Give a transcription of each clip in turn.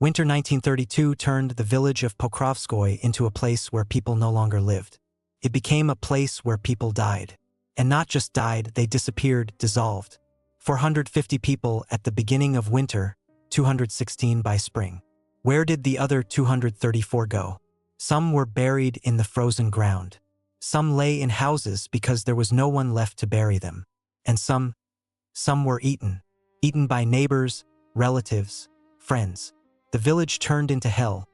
Winter 1932 turned the village of Pokrovskoye into a place where people no longer lived. It became a place where people died. And not just died, they disappeared, dissolved. 450 people at the beginning of winter, 216 by spring. Where did the other 234 go? Some were buried in the frozen ground. Some lay in houses because there was no one left to bury them. And some were eaten. Eaten by neighbors, relatives, friends. The village turned into hell,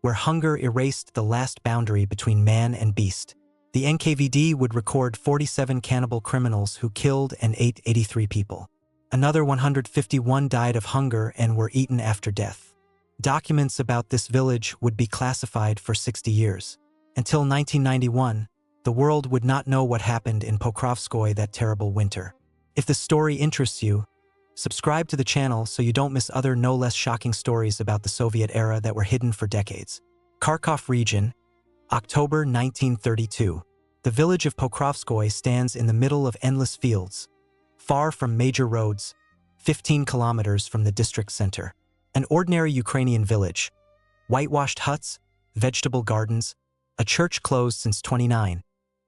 where hunger erased the last boundary between man and beast. The NKVD would record 47 cannibal criminals who killed and ate 83 people. Another 151 died of hunger and were eaten after death. Documents about this village would be classified for 60 years. Until 1991, the world would not know what happened in Pokrovskoye that terrible winter. If the story interests you, subscribe to the channel so you don't miss other no less shocking stories about the Soviet era that were hidden for decades. Kharkov region, October 1932. The village of Pokrovskoye stands in the middle of endless fields, far from major roads, 15 kilometers from the district center. An ordinary Ukrainian village. Whitewashed huts, vegetable gardens, a church closed since 1929,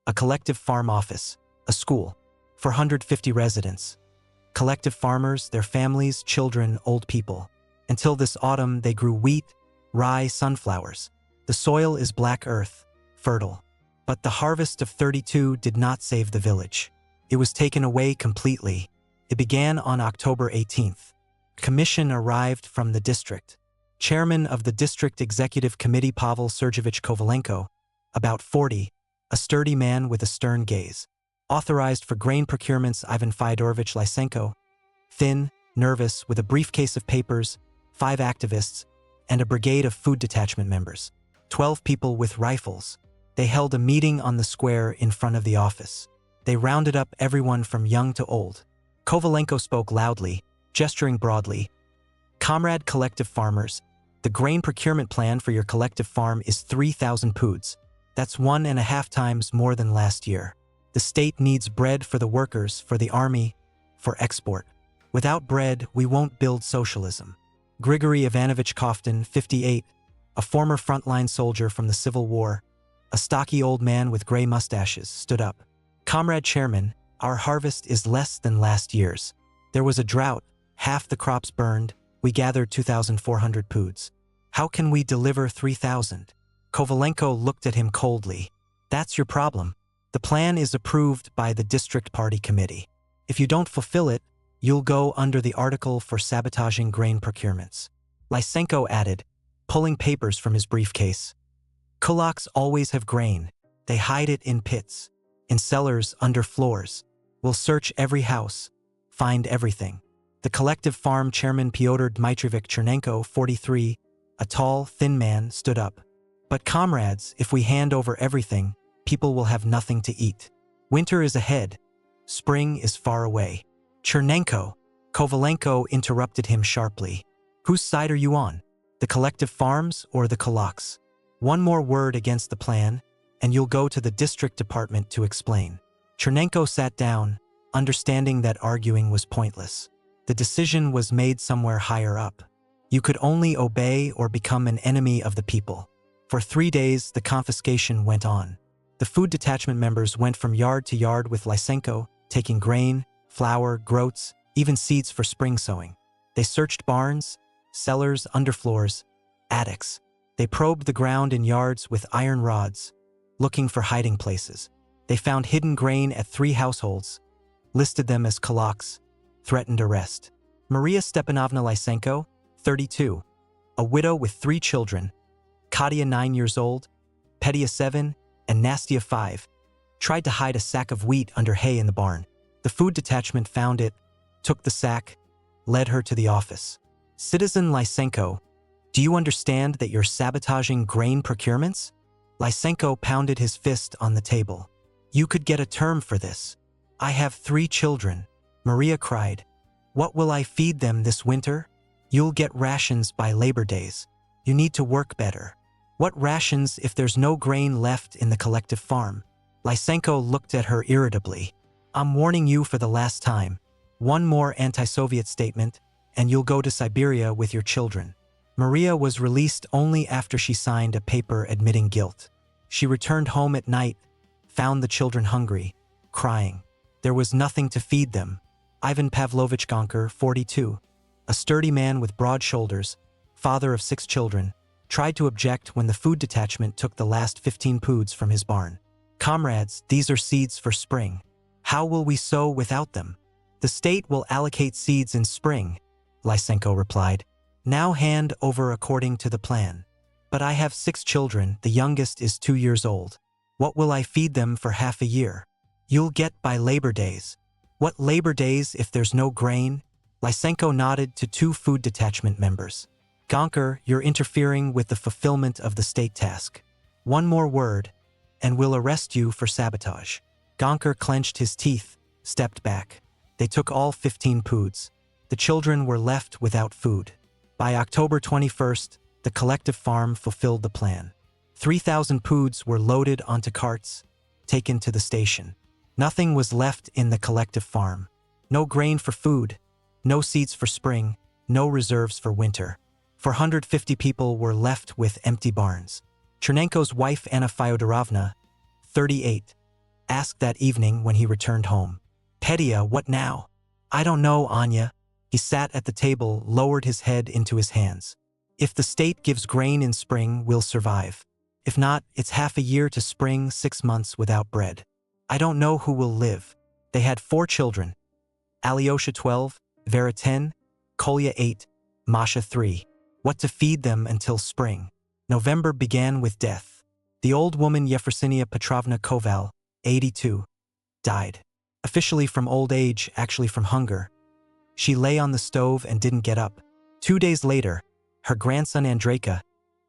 a collective farm office, a school, 450 residents. Collective farmers, their families, children, old people. Until this autumn, they grew wheat, rye, sunflowers. The soil is black earth, fertile. But the harvest of 32 did not save the village. It was taken away completely. It began on October 18th. Commission arrived from the district. Chairman of the district executive committee Pavel Sergeyevich Kovalenko, about 40, a sturdy man with a stern gaze. Authorized for grain procurements Ivan Fyodorovich Lysenko, thin, nervous, with a briefcase of papers, 5 activists, and a brigade of food detachment members. 12 people with rifles. They held a meeting on the square in front of the office. They rounded up everyone from young to old. Kovalenko spoke loudly, gesturing broadly. Comrade collective farmers, the grain procurement plan for your collective farm is 3,000 poods. That's 1.5 times more than last year. The state needs bread for the workers, for the army, for export. Without bread, we won't build socialism. Grigory Ivanovich Koftin, 58, a former frontline soldier from the Civil War, a stocky old man with gray mustaches, stood up. Comrade Chairman, our harvest is less than last year's. There was a drought, half the crops burned, we gathered 2,400 poods. How can we deliver 3,000? Kovalenko looked at him coldly. That's your problem. The plan is approved by the district party committee. If you don't fulfill it, you'll go under the article for sabotaging grain procurements. Lysenko added, pulling papers from his briefcase. Kulaks always have grain. They hide it in pits, in cellars, under floors. We'll search every house, find everything. The collective farm chairman Pyotr Dmitryevich Chernenko, 43, a tall, thin man, stood up. But comrades, if we hand over everything, people will have nothing to eat. Winter is ahead. Spring is far away. Chernenko, Kovalenko interrupted him sharply. Whose side are you on? The collective farms or the kulaks? One more word against the plan, and you'll go to the district department to explain. Chernenko sat down, understanding that arguing was pointless. The decision was made somewhere higher up. You could only obey or become an enemy of the people. For 3 days, the confiscation went on. The food detachment members went from yard to yard with Lysenko, taking grain, flour, groats, even seeds for spring sowing. They searched barns, cellars, underfloors, attics. They probed the ground in yards with iron rods, looking for hiding places. They found hidden grain at 3 households, listed them as kulaks, threatened arrest. Maria Stepanovna Lysenko, 32, a widow with 3 children, Katya 9 years old, Petya 7, and Nastia 5, tried to hide a sack of wheat under hay in the barn. The food detachment found it, took the sack, led her to the office. Citizen Lysenko, do you understand that you're sabotaging grain procurements? Lysenko pounded his fist on the table. You could get a term for this. I have 3 children. Maria cried. What will I feed them this winter? You'll get rations by Labor Days. You need to work better. What rations if there's no grain left in the collective farm? Lysenko looked at her irritably. I'm warning you for the last time. One more anti-Soviet statement, and you'll go to Siberia with your children. Maria was released only after she signed a paper admitting guilt. She returned home at night, found the children hungry, crying. There was nothing to feed them. Ivan Pavlovich Gonker, 42, a sturdy man with broad shoulders, father of 6 children, tried to object when the food detachment took the last 15 poods from his barn. "Comrades, these are seeds for spring. How will we sow without them? The state will allocate seeds in spring," Lysenko replied. "Now hand over according to the plan. But I have 6 children, the youngest is 2 years old. What will I feed them for half a year? You'll get by Labor Days." "What Labor Days if there's no grain?" Lysenko nodded to 2 food detachment members. "Gonker, you're interfering with the fulfillment of the state task. One more word, and we'll arrest you for sabotage." Gonker clenched his teeth, stepped back. They took all 15 poods. The children were left without food. By October 21st, the collective farm fulfilled the plan. 3,000 poods were loaded onto carts, taken to the station. Nothing was left in the collective farm. No grain for food, no seeds for spring, no reserves for winter. 450 people were left with empty barns. Chernenko's wife Anna Fyodorovna, 38, asked that evening when he returned home. "Petya, what now?" "I don't know, Anya." He sat at the table, lowered his head into his hands. "If the state gives grain in spring, we'll survive. If not, it's half a year to spring, 6 months without bread. I don't know who will live." They had 4 children. Alyosha 12, Vera 10, Kolya 8, Masha 3. What to feed them until spring? November began with death. The old woman Yefrosinia Petrovna Koval, 82, died. Officially from old age, actually from hunger. She lay on the stove and didn't get up. 2 days later, her grandson Andreyka,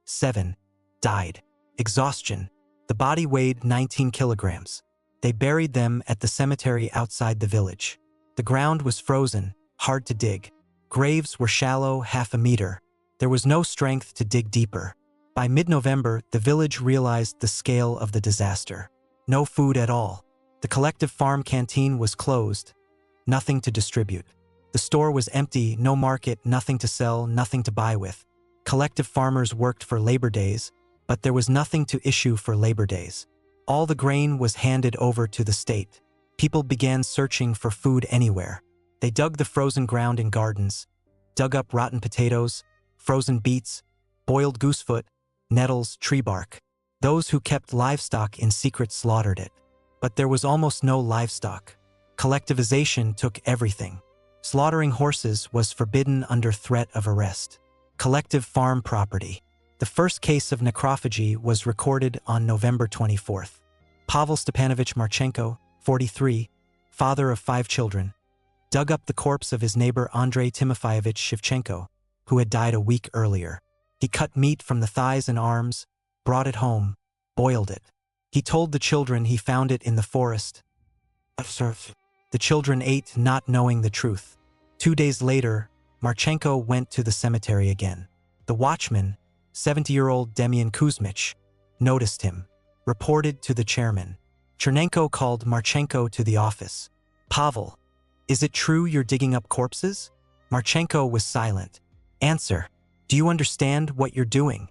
7, died. Exhaustion. The body weighed 19 kilograms. They buried them at the cemetery outside the village. The ground was frozen, hard to dig. Graves were shallow, half a meter. There was no strength to dig deeper. By mid-November, the village realized the scale of the disaster. No food at all. The collective farm canteen was closed. Nothing to distribute. The store was empty, no market, nothing to sell, nothing to buy with. Collective farmers worked for Labor Days, but there was nothing to issue for Labor Days. All the grain was handed over to the state. People began searching for food anywhere. They dug the frozen ground in gardens, dug up rotten potatoes, frozen beets, boiled goosefoot, nettles, tree bark. Those who kept livestock in secret slaughtered it. But there was almost no livestock. Collectivization took everything. Slaughtering horses was forbidden under threat of arrest. Collective farm property. The first case of necrophagy was recorded on November 24th. Pavel Stepanovich Marchenko, 43, father of 5 children, dug up the corpse of his neighbor Andrei Timofeyevich Shevchenko, who had died a week earlier. He cut meat from the thighs and arms, brought it home, boiled it. He told the children he found it in the forest. The children ate, not knowing the truth. 2 days later, Marchenko went to the cemetery again. The watchman, 70-year-old Demian Kuzmich, noticed him, reported to the chairman. Chernenko called Marchenko to the office. "Pavel, is it true you're digging up corpses?" Marchenko was silent. "Answer. Do you understand what you're doing?"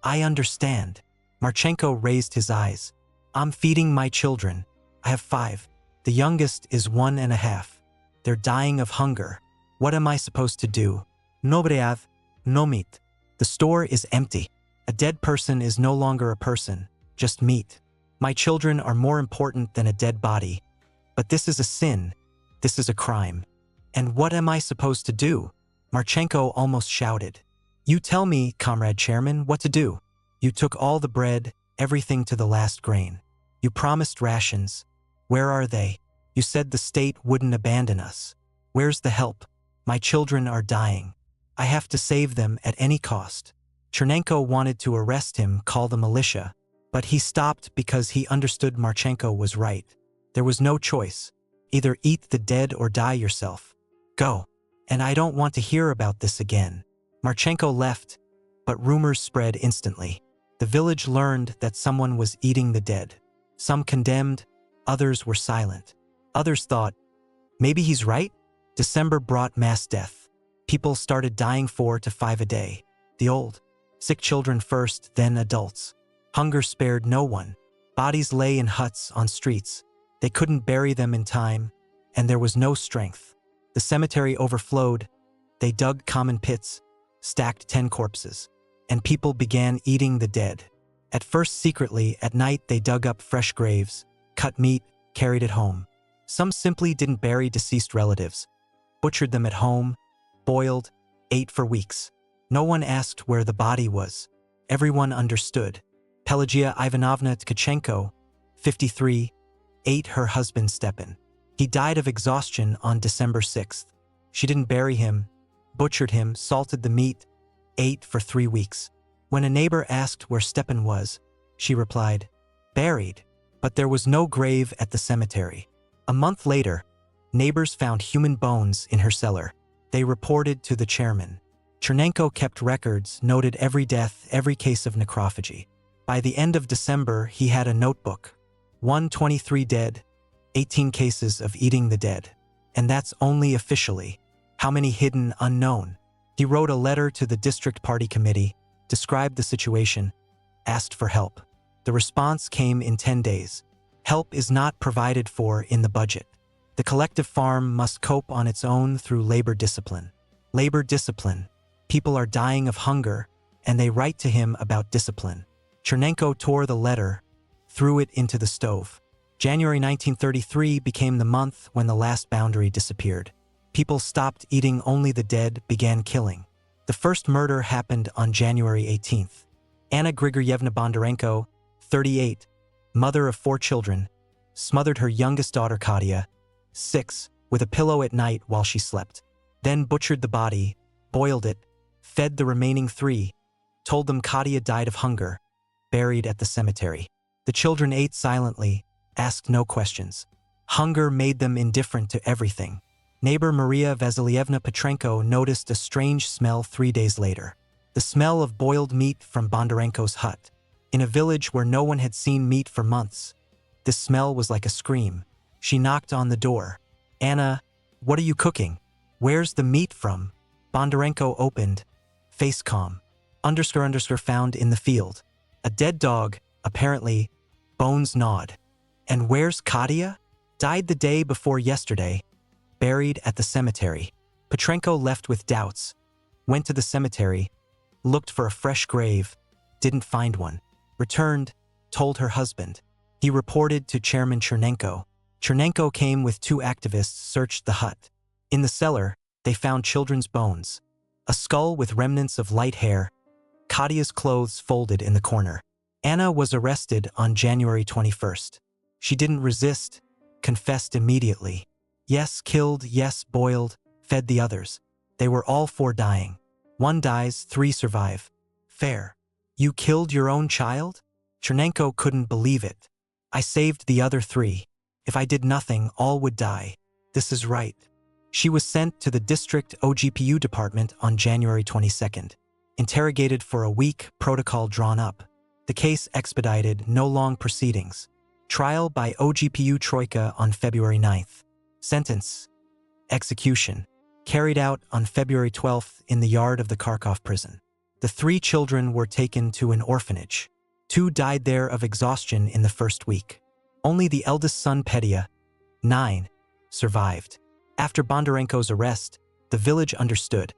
"I understand." Marchenko raised his eyes. "I'm feeding my children. I have 5. The youngest is 1.5. They're dying of hunger. What am I supposed to do?" "No bread, no meat." "The store is empty. A dead person is no longer a person, just meat. My children are more important than a dead body. But this is a sin. This is a crime. And what am I supposed to do?" Marchenko almost shouted. "You tell me, Comrade Chairman, what to do. You took all the bread, everything to the last grain. You promised rations. Where are they? You said the state wouldn't abandon us. Where's the help? My children are dying. I have to save them at any cost." Chernenko wanted to arrest him, call the militia, but he stopped because he understood Marchenko was right. There was no choice. Either eat the dead or die yourself. Go. And I don't want to hear about this again. Marchenko left, but rumors spread instantly. The village learned that someone was eating the dead. Some condemned, others were silent. Others thought, maybe he's right? December brought mass death. People started dying 4 to 5 a day. the old. Sick children first, then adults. Hunger spared no one. Bodies lay in huts on streets. They couldn't bury them in time, and there was no strength. The cemetery overflowed. They dug common pits, stacked 10 corpses, and people began eating the dead. At first secretly, at night they dug up fresh graves, cut meat, carried it home. Some simply didn't bury deceased relatives, butchered them at home, boiled, ate for weeks. No one asked where the body was. Everyone understood. Pelagia Ivanovna Tkachenko, 53, ate her husband Stepan. He died of exhaustion on December 6th. She didn't bury him, butchered him, salted the meat, ate for 3 weeks. When a neighbor asked where Stepan was, she replied, "Buried." But there was no grave at the cemetery. A month later, neighbors found human bones in her cellar. They reported to the chairman. Chernenko kept records, noted every death, every case of necrophagy. By the end of December, he had a notebook. 123 dead, 18 cases of eating the dead. And that's only officially. How many hidden, unknown? He wrote a letter to the district party committee, described the situation, asked for help. The response came in 10 days. Help is not provided for in the budget. The collective farm must cope on its own through labor discipline. Labor discipline. People are dying of hunger, and they write to him about discipline. Chernenko tore the letter, threw it into the stove. January 1933 became the month when the last boundary disappeared. People stopped eating only the dead, began killing. The first murder happened on January 18th. Anna Grigoryevna Bondarenko, 38, mother of 4 children, smothered her youngest daughter Katya, 6, with a pillow at night while she slept. Then butchered the body, boiled it, fed the remaining 3, told them Katya died of hunger, buried at the cemetery. The children ate silently, asked no questions. Hunger made them indifferent to everything. Neighbor Maria Vasilievna Petrenko noticed a strange smell 3 days later. The smell of boiled meat from Bondarenko's hut. In a village where no one had seen meat for months, this smell was like a scream. She knocked on the door. "Anna, what are you cooking? Where's the meat from?" Bondarenko opened, face calm. __ found in the field. A dead dog, apparently, bones gnawed. "And where's Katya?" "Died the day before yesterday. Buried at the cemetery." Petrenko left with doubts. Went to the cemetery, looked for a fresh grave, didn't find one. Returned, told her husband. He reported to Chairman Chernenko. Chernenko came with 2 activists, searched the hut. In the cellar, they found children's bones. A skull with remnants of light hair. Katya's clothes folded in the corner. Anna was arrested on January 21st. She didn't resist, confessed immediately. Yes, killed, yes, boiled, fed the others. They were all 4 dying. 1 dies, 3 survive. Fair. "You killed your own child?" Chernenko couldn't believe it. "I saved the other 3. If I did nothing, all would die. This is right." She was sent to the district OGPU department on January 22nd. Interrogated for a week, protocol drawn up. The case expedited, no long proceedings. Trial by OGPU Troika on February 9th. Sentence. Execution. Carried out on February 12th in the yard of the Kharkov prison. The 3 children were taken to an orphanage. 2 died there of exhaustion in the first week. Only the eldest son Petya, 9, survived. After Bondarenko's arrest, the village understood.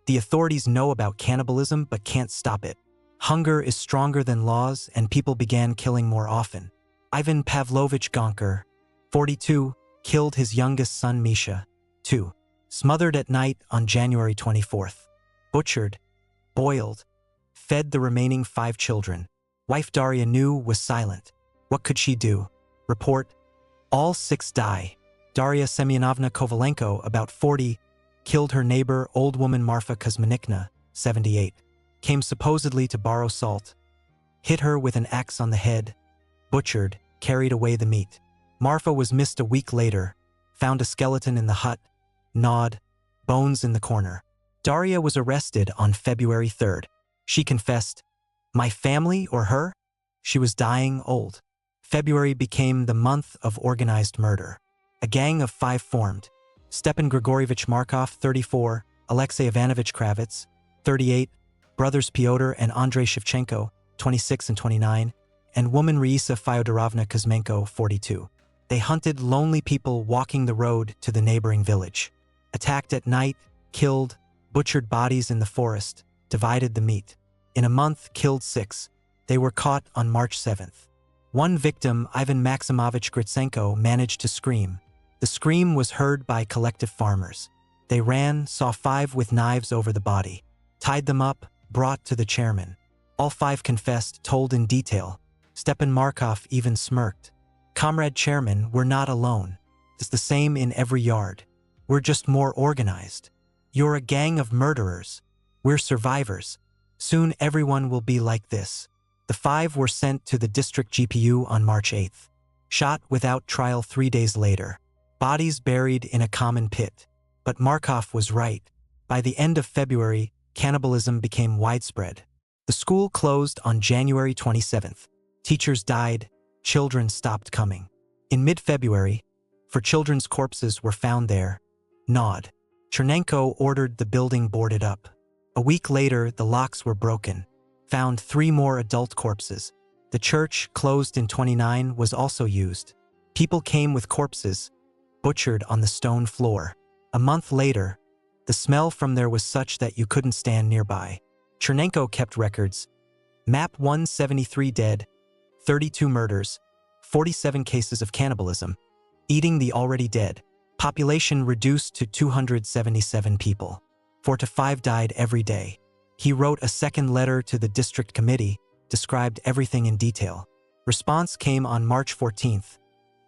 The authorities know about cannibalism but can't stop it. Hunger is stronger than laws, and people began killing more often. Ivan Pavlovich Gonker, 42, killed his youngest son Misha, 2, smothered at night on January 24th. Butchered, boiled, fed the remaining 5 children. Wife Daria knew, was silent. What could she do? Report. All 6 die. Daria Semyonovna Kovalenko, about 40, killed her neighbor, old woman Marfa Kuzminikna, 78. Came supposedly to borrow salt. Hit her with an axe on the head. Butchered, carried away the meat. Marfa was missed a week later. Found a skeleton in the hut. Gnawed. Bones in the corner. Daria was arrested on February 3rd. She confessed, "My family or her?" She was dying old. February became the month of organized murder. A gang of 5 formed. Stepan Grigorievich Markov, 34, Alexei Ivanovich Kravets, 38, brothers Pyotr and Andrei Shevchenko, 26 and 29, and woman Raisa Fyodorovna Kuzmenko, 42. They hunted lonely people walking the road to the neighboring village. Attacked at night, killed, butchered bodies in the forest, divided the meat. In a month, killed 6. They were caught on March 7th. One victim, Ivan Maximovich Gritsenko, managed to scream. The scream was heard by collective farmers. They ran, saw 5 with knives over the body, tied them up, brought to the chairman. All 5 confessed, told in detail. Stepan Markov even smirked. "Comrade Chairman, we're not alone. It's the same in every yard. We're just more organized. You're a gang of murderers. We're survivors. Soon everyone will be like this." The 5 were sent to the district GPU on March 8th. Shot without trial 3 days later. Bodies buried in a common pit. But Markov was right. By the end of February, cannibalism became widespread. The school closed on January 27th. Teachers died. Children stopped coming. In mid-February, 4 children's corpses were found there. Gnawed. Chernenko ordered the building boarded up. A week later, the locks were broken. Found 3 more adult corpses. The church, closed in 29, was also used. People came with corpses, butchered on the stone floor. A month later, the smell from there was such that you couldn't stand nearby. Chernenko kept records. Map 173 dead, 32 murders, 47 cases of cannibalism, eating the already dead. Population reduced to 277 people. 4 to 5 died every day. He wrote a second letter to the district committee, described everything in detail. Response came on March 14th.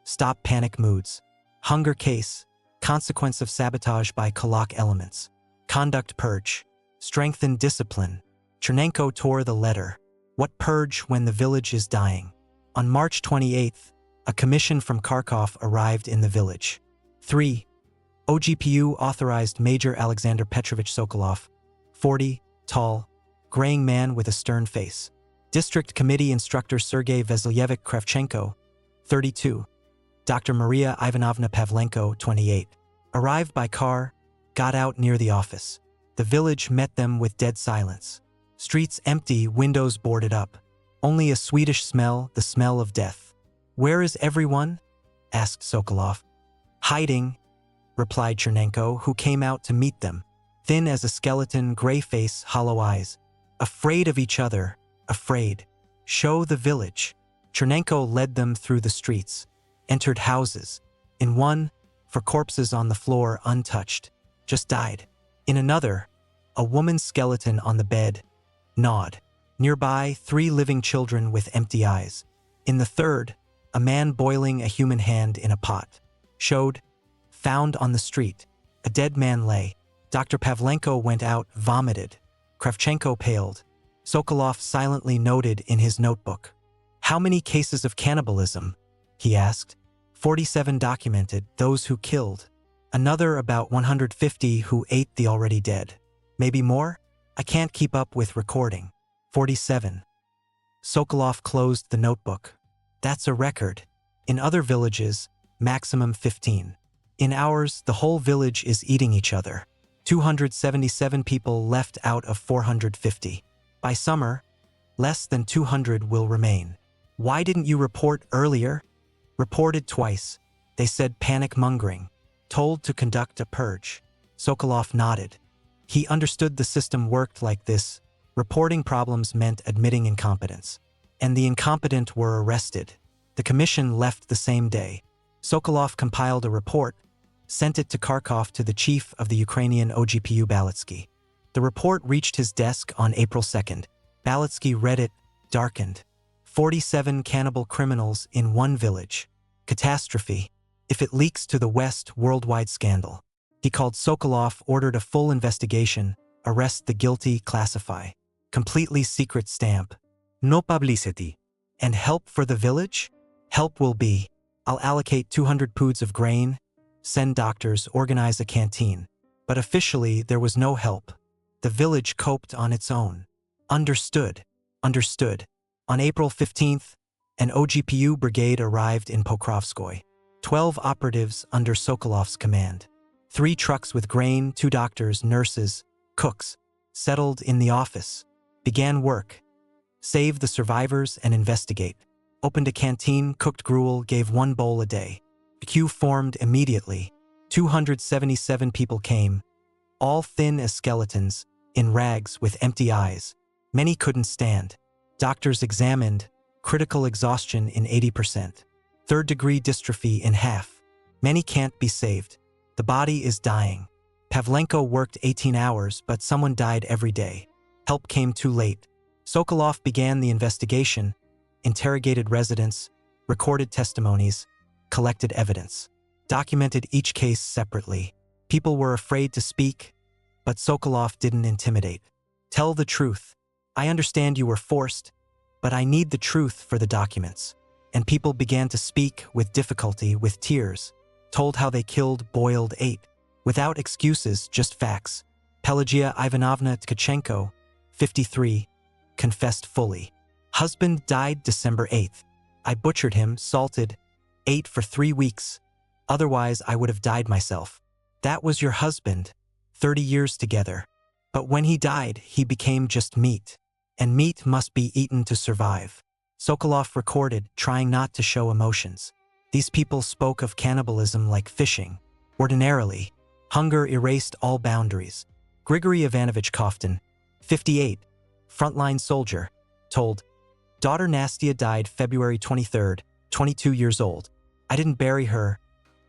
Stop panic moods. Hunger case. Consequence of sabotage by Kulak elements. Conduct purge. Strengthen discipline. Chernenko tore the letter. What purge when the village is dying? On March 28th, a commission from Kharkov arrived in the village. 3. OGPU authorized Major Alexander Petrovich Sokolov, 40, tall, graying man with a stern face. District Committee Instructor Sergei Vasilyevich Kravchenko, 32. Dr. Maria Ivanovna Pavlenko, 28. Arrived by car, got out near the office. The village met them with dead silence. Streets empty, windows boarded up. Only a Swedish smell, the smell of death. "Where is everyone?" asked Sokolov. "Hiding," replied Chernenko, who came out to meet them. Thin as a skeleton, gray face, hollow eyes. Afraid of each other, afraid. "Show the village." Chernenko led them through the streets. Entered houses. In one, 4 corpses on the floor untouched. Just died. In another, a woman's skeleton on the bed. Gnawed. Nearby, 3 living children with empty eyes. In the third, a man boiling a human hand in a pot. Showed. Found on the street. A dead man lay. Dr. Pavlenko went out, vomited. Kravchenko paled. Sokolov silently noted in his notebook. "How many cases of cannibalism?" he asked. 47 documented, those who killed. Another about 150 who ate the already dead. Maybe more? I can't keep up with recording. 47. Sokolov closed the notebook. That's a record. In other villages, maximum 15. In ours, the whole village is eating each other. 277 people left out of 450. By summer, less than 200 will remain. Why didn't you report earlier? Reported twice. They said panic-mongering. Told to conduct a purge. Sokolov nodded. He understood the system worked like this. Reporting problems meant admitting incompetence. And the incompetent were arrested. The commission left the same day. Sokolov compiled a report, sent it to Kharkov to the chief of the Ukrainian OGPU Balitsky. The report reached his desk on April 2nd. Balitsky read it, darkened. 47 cannibal criminals in one village. Catastrophe. If it leaks to the West, worldwide scandal. He called Sokolov, ordered a full investigation, arrest the guilty, classify. Completely secret stamp. No publicity. And help for the village? Help will be. I'll allocate 200 poods of grain, send doctors, organize a canteen. But officially, there was no help. The village coped on its own. Understood. Understood. On April 15th, an OGPU brigade arrived in Pokrovskoye. 12 operatives under Sokolov's command. 3 trucks with grain, 2 doctors, nurses, cooks, settled in the office. Began work. Save the survivors and investigate. Opened a canteen, cooked gruel, gave 1 bowl a day. A queue formed immediately. 277 people came, all thin as skeletons, in rags with empty eyes. Many couldn't stand. Doctors examined, critical exhaustion in 80%. Third-degree dystrophy in half. Many can't be saved. The body is dying. Pavlenko worked 18 hours, but someone died every day. Help came too late. Sokolov began the investigation, interrogated residents, recorded testimonies, collected evidence, documented each case separately. People were afraid to speak, but Sokolov didn't intimidate. Tell the truth. I understand you were forced, but I need the truth for the documents. And people began to speak with difficulty, with tears, told how they killed, boiled, ate, without excuses, just facts. Pelagia Ivanovna Tkachenko, 53, confessed fully. Husband died December 8th. I butchered him, salted, ate for 3 weeks. Otherwise, I would have died myself. That was your husband, 30 years together. But when he died, he became just meat. And meat must be eaten to survive. Sokolov recorded, trying not to show emotions. These people spoke of cannibalism like fishing. Ordinarily, hunger erased all boundaries. Grigory Ivanovich Koftin, 58, frontline soldier, told, daughter Nastia died February 23rd, 22 years old. I didn't bury her.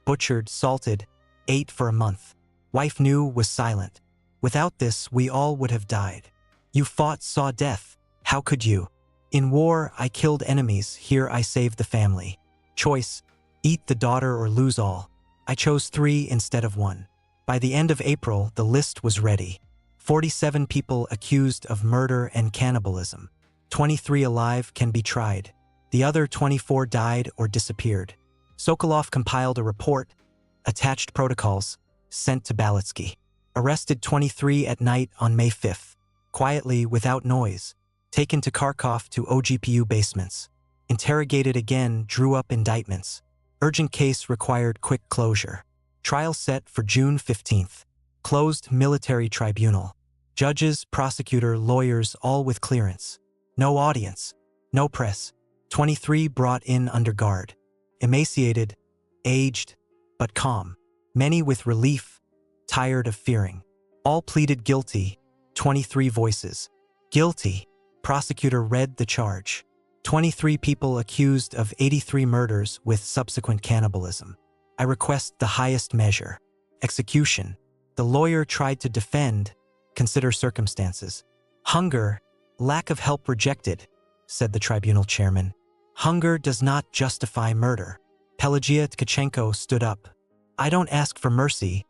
Butchered, salted, ate for a month. Wife knew, was silent. Without this, we all would have died. You fought, saw death. How could you? In war, I killed enemies. Here I saved the family. Choice, eat the daughter or lose all. I chose 3 instead of 1. By the end of April, the list was ready. 47 people accused of murder and cannibalism. 23 alive can be tried. The other 24 died or disappeared. Sokolov compiled a report, attached protocols, sent to Balitsky. Arrested 23 at night on May 5th. Quietly, without noise. Taken to Kharkov to OGPU basements. Interrogated again, drew up indictments. Urgent case required quick closure. Trial set for June 15th. Closed military tribunal. Judges, prosecutor, lawyers, all with clearance. No audience. No press. 23 brought in under guard. Emaciated, aged, but calm. Many with relief, tired of fearing. All pleaded guilty. 23 voices. Guilty. Prosecutor read the charge. 23 people accused of 83 murders with subsequent cannibalism. I request the highest measure. Execution. The lawyer tried to defend, consider circumstances. Hunger, lack of help rejected, said the tribunal chairman. Hunger does not justify murder. Pelagia Tkachenko stood up. I don't ask for mercy,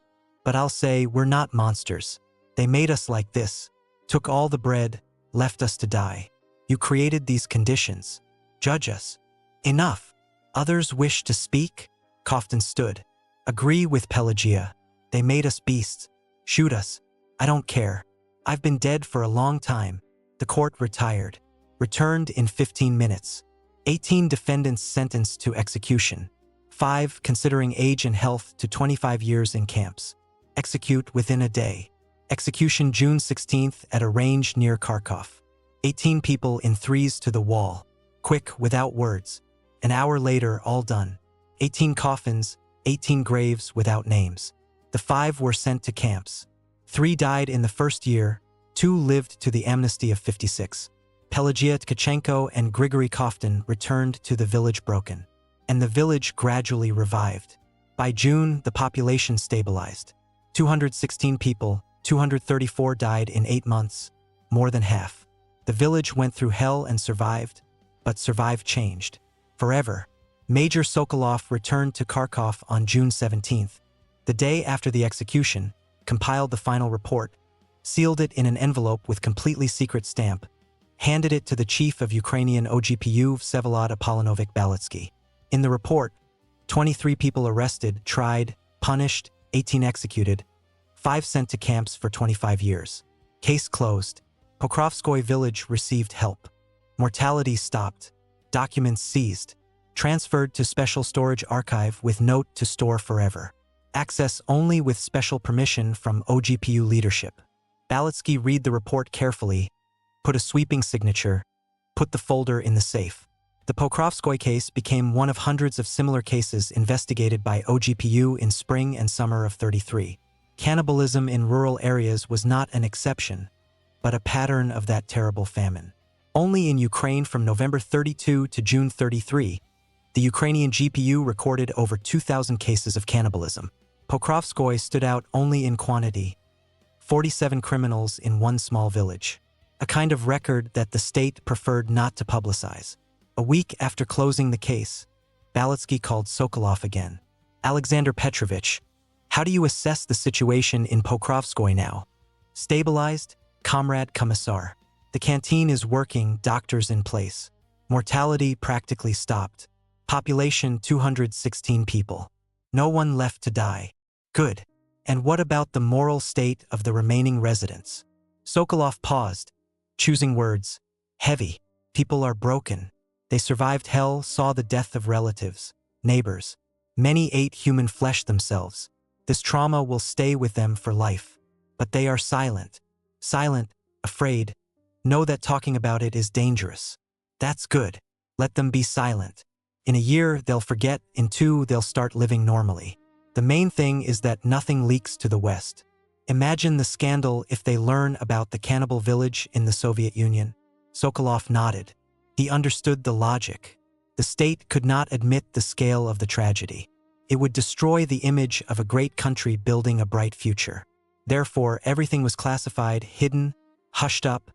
but I'll say we're not monsters. They made us like this, took all the bread, left us to die. You created these conditions. Judge us. Enough. Others wish to speak? Koftin stood. Agree with Pelagia. They made us beasts. Shoot us. I don't care. I've been dead for a long time. The court retired. Returned in 15 minutes. 18 defendants sentenced to execution. 5 considering age and health to 25 years in camps. Execute within a day. Execution June 16th at a range near Kharkov. 18 people in 3s to the wall. Quick, without words. An hour later, all done. 18 coffins, 18 graves without names. The 5 were sent to camps. 3 died in the first year, 2 lived to the amnesty of 56. Pelagia Tkachenko and Grigory Koftin returned to the village broken. And the village gradually revived. By June, the population stabilized. 216 people, 234 died in 8 months, more than half. The village went through hell and survived, but survived changed. Forever. Major Sokolov returned to Kharkov on June 17th. The day after the execution, compiled the final report, sealed it in an envelope with completely secret stamp, handed it to the chief of Ukrainian OGPU Vsevolod Apollonovich Balitsky. In the report, 23 people arrested, tried, punished, 18 executed, 5 sent to camps for 25 years. Case closed. Pokrovskoye village received help. Mortality stopped. Documents seized. Transferred to special storage archive with note to store forever. Access only with special permission from OGPU leadership. Balitsky read the report carefully, put a sweeping signature, put the folder in the safe. The Pokrovskoy case became one of hundreds of similar cases investigated by OGPU in spring and summer of '33. Cannibalism in rural areas was not an exception, but a pattern of that terrible famine. Only in Ukraine from November 32 to June 33, the Ukrainian GPU recorded over 2,000 cases of cannibalism. Pokrovskoy stood out only in quantity: 47 criminals in one small village. A kind of record that the state preferred not to publicize. A week after closing the case, Balitsky called Sokolov again. "Alexander Petrovich, how do you assess the situation in Pokrovskoy now? Stabilized, Comrade Commissar. The canteen is working, doctors in place. Mortality practically stopped. Population 216 people. No one left to die. Good. And what about the moral state of the remaining residents?" Sokolov paused, choosing words. "Heavy. People are broken. They survived hell, saw the death of relatives, neighbors. Many ate human flesh themselves. This trauma will stay with them for life. But they are silent. Silent, afraid. Know that talking about it is dangerous. That's good. Let them be silent. In a year, they'll forget. In 2, they'll start living normally. The main thing is that nothing leaks to the West. Imagine the scandal if they learn about the cannibal village in the Soviet Union." Sokolov nodded. He understood the logic. The state could not admit the scale of the tragedy. It would destroy the image of a great country building a bright future. Therefore, everything was classified, hidden, hushed up,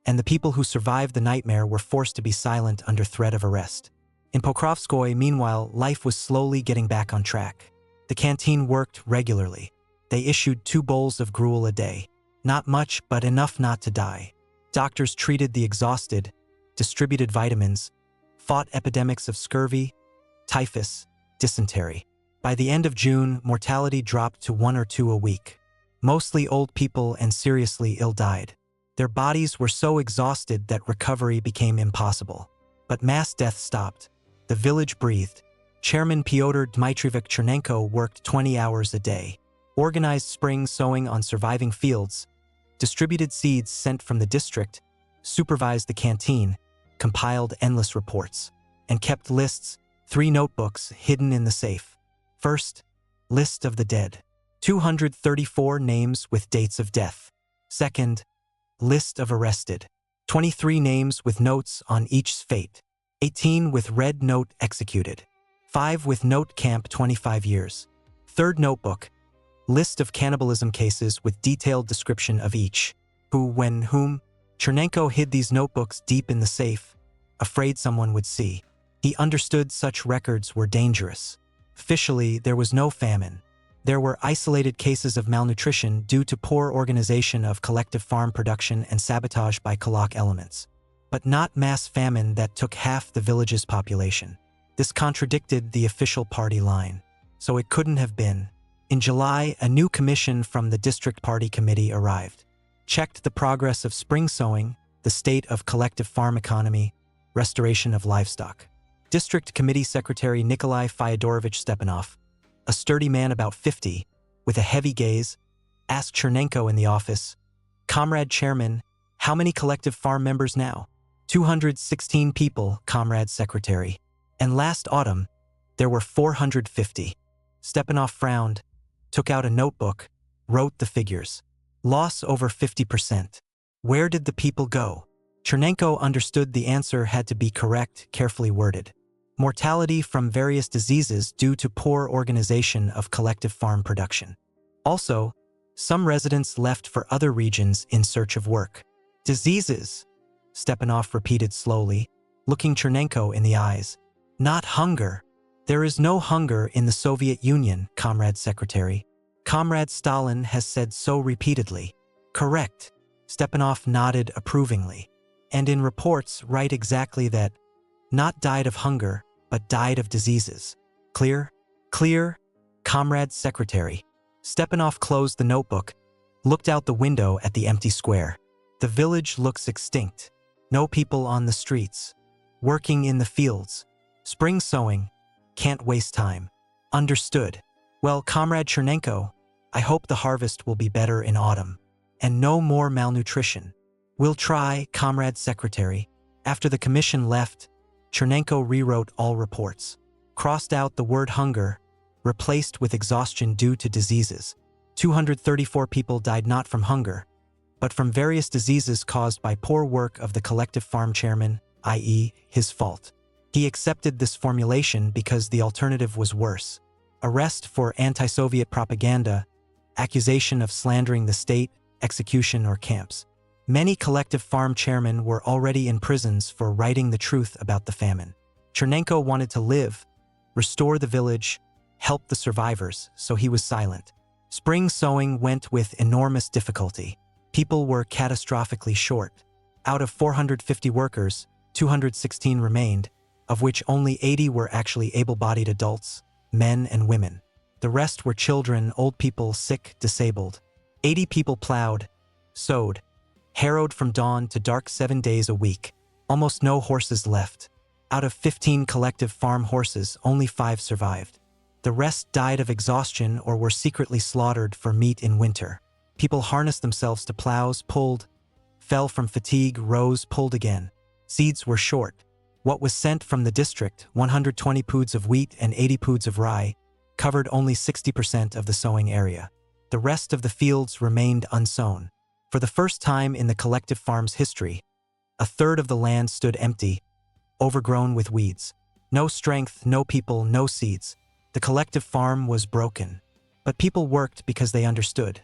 and the people who survived the nightmare were forced to be silent under threat of arrest. In Pokrovskoy, meanwhile, life was slowly getting back on track. The canteen worked regularly. They issued 2 bowls of gruel a day. Not much, but enough not to die. Doctors treated the exhausted, distributed vitamins, fought epidemics of scurvy, typhus, dysentery. By the end of June, mortality dropped to 1 or 2 a week. Mostly old people and seriously ill died. Their bodies were so exhausted that recovery became impossible. But mass death stopped. The village breathed. Chairman Pyotr Dmitrievich Chernenko worked 20 hours a day, organized spring sowing on surviving fields, distributed seeds sent from the district, supervised the canteen, compiled endless reports, and kept lists, 3 notebooks hidden in the safe. First, list of the dead. 234 names with dates of death. Second, list of arrested. 23 names with notes on each's fate. 18 with red note executed. 5 with note camp 25 years. Third notebook, list of cannibalism cases with detailed description of each. Who, when, whom. Chernenko hid these notebooks deep in the safe, afraid someone would see. He understood such records were dangerous. Officially, there was no famine. There were isolated cases of malnutrition due to poor organization of collective farm production and sabotage by Kulak elements. But not mass famine that took half the village's population. This contradicted the official party line. So it couldn't have been. In July, a new commission from the district party committee arrived. Checked the progress of spring sowing, the state of collective farm economy, restoration of livestock. District Committee Secretary Nikolai Fyodorovich Stepanov, a sturdy man about 50, with a heavy gaze, asked Chernenko in the office, "Comrade Chairman, how many collective farm members now?" 216 people, Comrade Secretary. And last autumn, there were 450. Stepanov frowned, took out a notebook, wrote the figures. Loss over 50%. Where did the people go? Chernenko understood the answer had to be correct, carefully worded. Mortality from various diseases due to poor organization of collective farm production. Also, some residents left for other regions in search of work. Diseases, Stepanov repeated slowly, looking Chernenko in the eyes. Not hunger. There is no hunger in the Soviet Union, Comrade Secretary. Comrade Stalin has said so repeatedly. Correct. Stepanov nodded approvingly. And in reports write exactly that. Not died of hunger, but died of diseases. Clear? Clear, Comrade Secretary. Stepanov closed the notebook, looked out the window at the empty square. The village looks extinct. No people on the streets. Working in the fields. Spring sowing. Can't waste time. Understood. Well, Comrade Chernenko, I hope the harvest will be better in autumn. And no more malnutrition. "We'll try, Comrade Secretary." After the commission left, Chernenko rewrote all reports. Crossed out the word hunger, replaced with exhaustion due to diseases. 234 people died not from hunger, but from various diseases caused by poor work of the collective farm chairman, i.e., his fault. He accepted this formulation because the alternative was worse. Arrest for anti-Soviet propaganda, accusation of slandering the state, execution or camps. Many collective farm chairmen were already in prisons for writing the truth about the famine. Chernenko wanted to live, restore the village, help the survivors, so he was silent. Spring sowing went with enormous difficulty. People were catastrophically short. Out of 450 workers, 216 remained, of which only 80 were actually able-bodied adults, men and women. The rest were children, old people, sick, disabled. 80 people plowed, sowed, harrowed from dawn to dark 7 days a week. Almost no horses left. Out of 15 collective farm horses, only 5 survived. The rest died of exhaustion or were secretly slaughtered for meat in winter. People harnessed themselves to plows, pulled, fell from fatigue, rose, pulled again. Seeds were short. What was sent from the district, 120 poods of wheat and 80 poods of rye, covered only 60% of the sowing area. The rest of the fields remained unsown. For the first time in the collective farm's history, a third of the land stood empty, overgrown with weeds. No strength, no people, no seeds. The collective farm was broken. But people worked because they understood.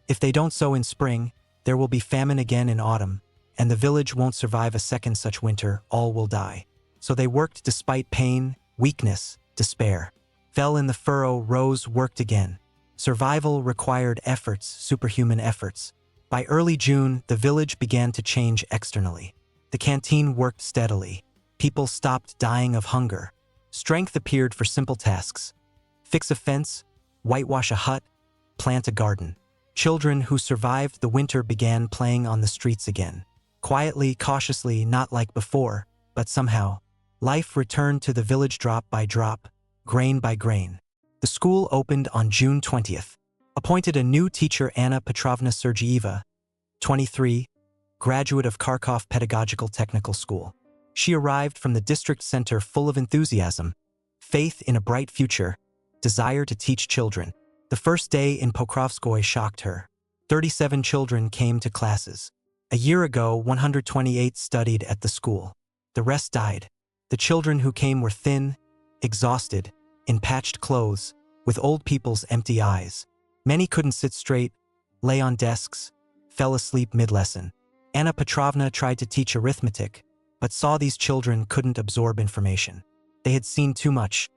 If they don't sow in spring, there will be famine again in autumn, and the village won't survive a second such winter, all will die. So they worked despite pain, weakness, despair. Fell in the furrow, rose, worked again. Survival required efforts, superhuman efforts. By early June, the village began to change externally. The canteen worked steadily. People stopped dying of hunger. Strength appeared for simple tasks. Fix a fence, whitewash a hut, plant a garden. Children who survived the winter began playing on the streets again. Quietly, cautiously, not like before, but somehow. Life returned to the village drop by drop, grain by grain. The school opened on June 20th. Appointed a new teacher, Anna Petrovna Sergeeva, 23, graduate of Kharkov Pedagogical Technical School. She arrived from the district center full of enthusiasm, faith in a bright future, desire to teach children. The first day in Pokrovskoye shocked her. 37 children came to classes. A year ago, 128 studied at the school. The rest died. The children who came were thin, exhausted, in patched clothes, with old people's empty eyes. Many couldn't sit straight, lay on desks, fell asleep mid-lesson. Anna Petrovna tried to teach arithmetic, but saw these children couldn't absorb information. They had seen too much.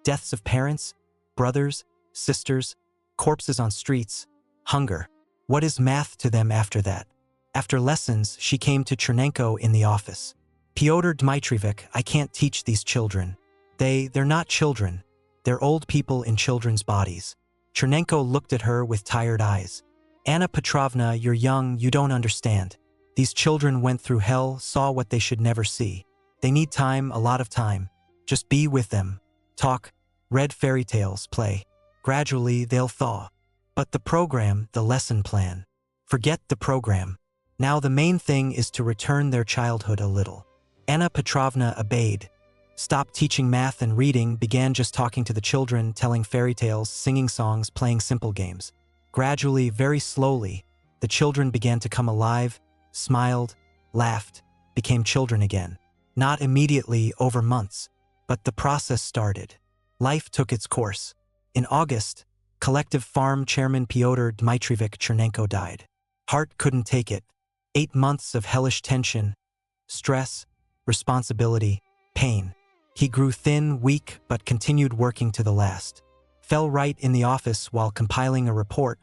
Deaths of parents, brothers, sisters, corpses on streets, hunger. What is math to them after that? After lessons, she came to Chernenko in the office. "Pyotr Dmitrievich, I can't teach these children. They're not children. They're old people in children's bodies." Chernenko looked at her with tired eyes. "Anna Petrovna, you're young, you don't understand. These children went through hell, saw what they should never see. They need time, a lot of time. Just be with them. Talk, read fairy tales, play. Gradually, they'll thaw. But the program, the lesson plan. Forget the program. Now the main thing is to return their childhood a little." Anna Petrovna obeyed. Stopped teaching math and reading, began just talking to the children, telling fairy tales, singing songs, playing simple games. Gradually, very slowly, the children began to come alive, smiled, laughed, became children again. Not immediately, over months, but the process started. Life took its course. In August, collective farm chairman Pyotr Dmitrievich Chernenko died. Heart couldn't take it. 8 months of hellish tension, stress, responsibility, pain. He grew thin, weak, but continued working to the last. Fell right in the office while compiling a report,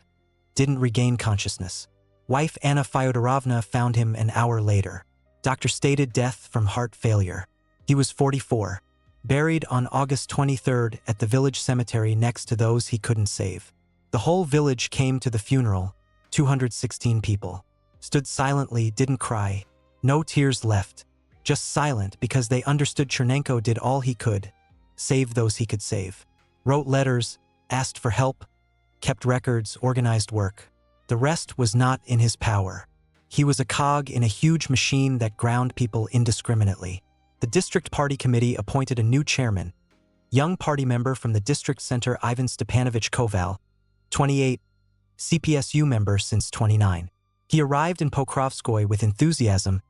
didn't regain consciousness. Wife Anna Fyodorovna found him an hour later. Doctor stated death from heart failure. He was 44. Buried on August 23rd at the village cemetery next to those he couldn't save. The whole village came to the funeral, 216 people. Stood silently, didn't cry. No tears left. Just silent because they understood Chernenko did all he could, save those he could save. Wrote letters, asked for help, kept records, organized work. The rest was not in his power. He was a cog in a huge machine that ground people indiscriminately. The district party committee appointed a new chairman, young party member from the district center Ivan Stepanovich Koval, 28, CPSU member since 29. He arrived in Pokrovskoye with enthusiasm,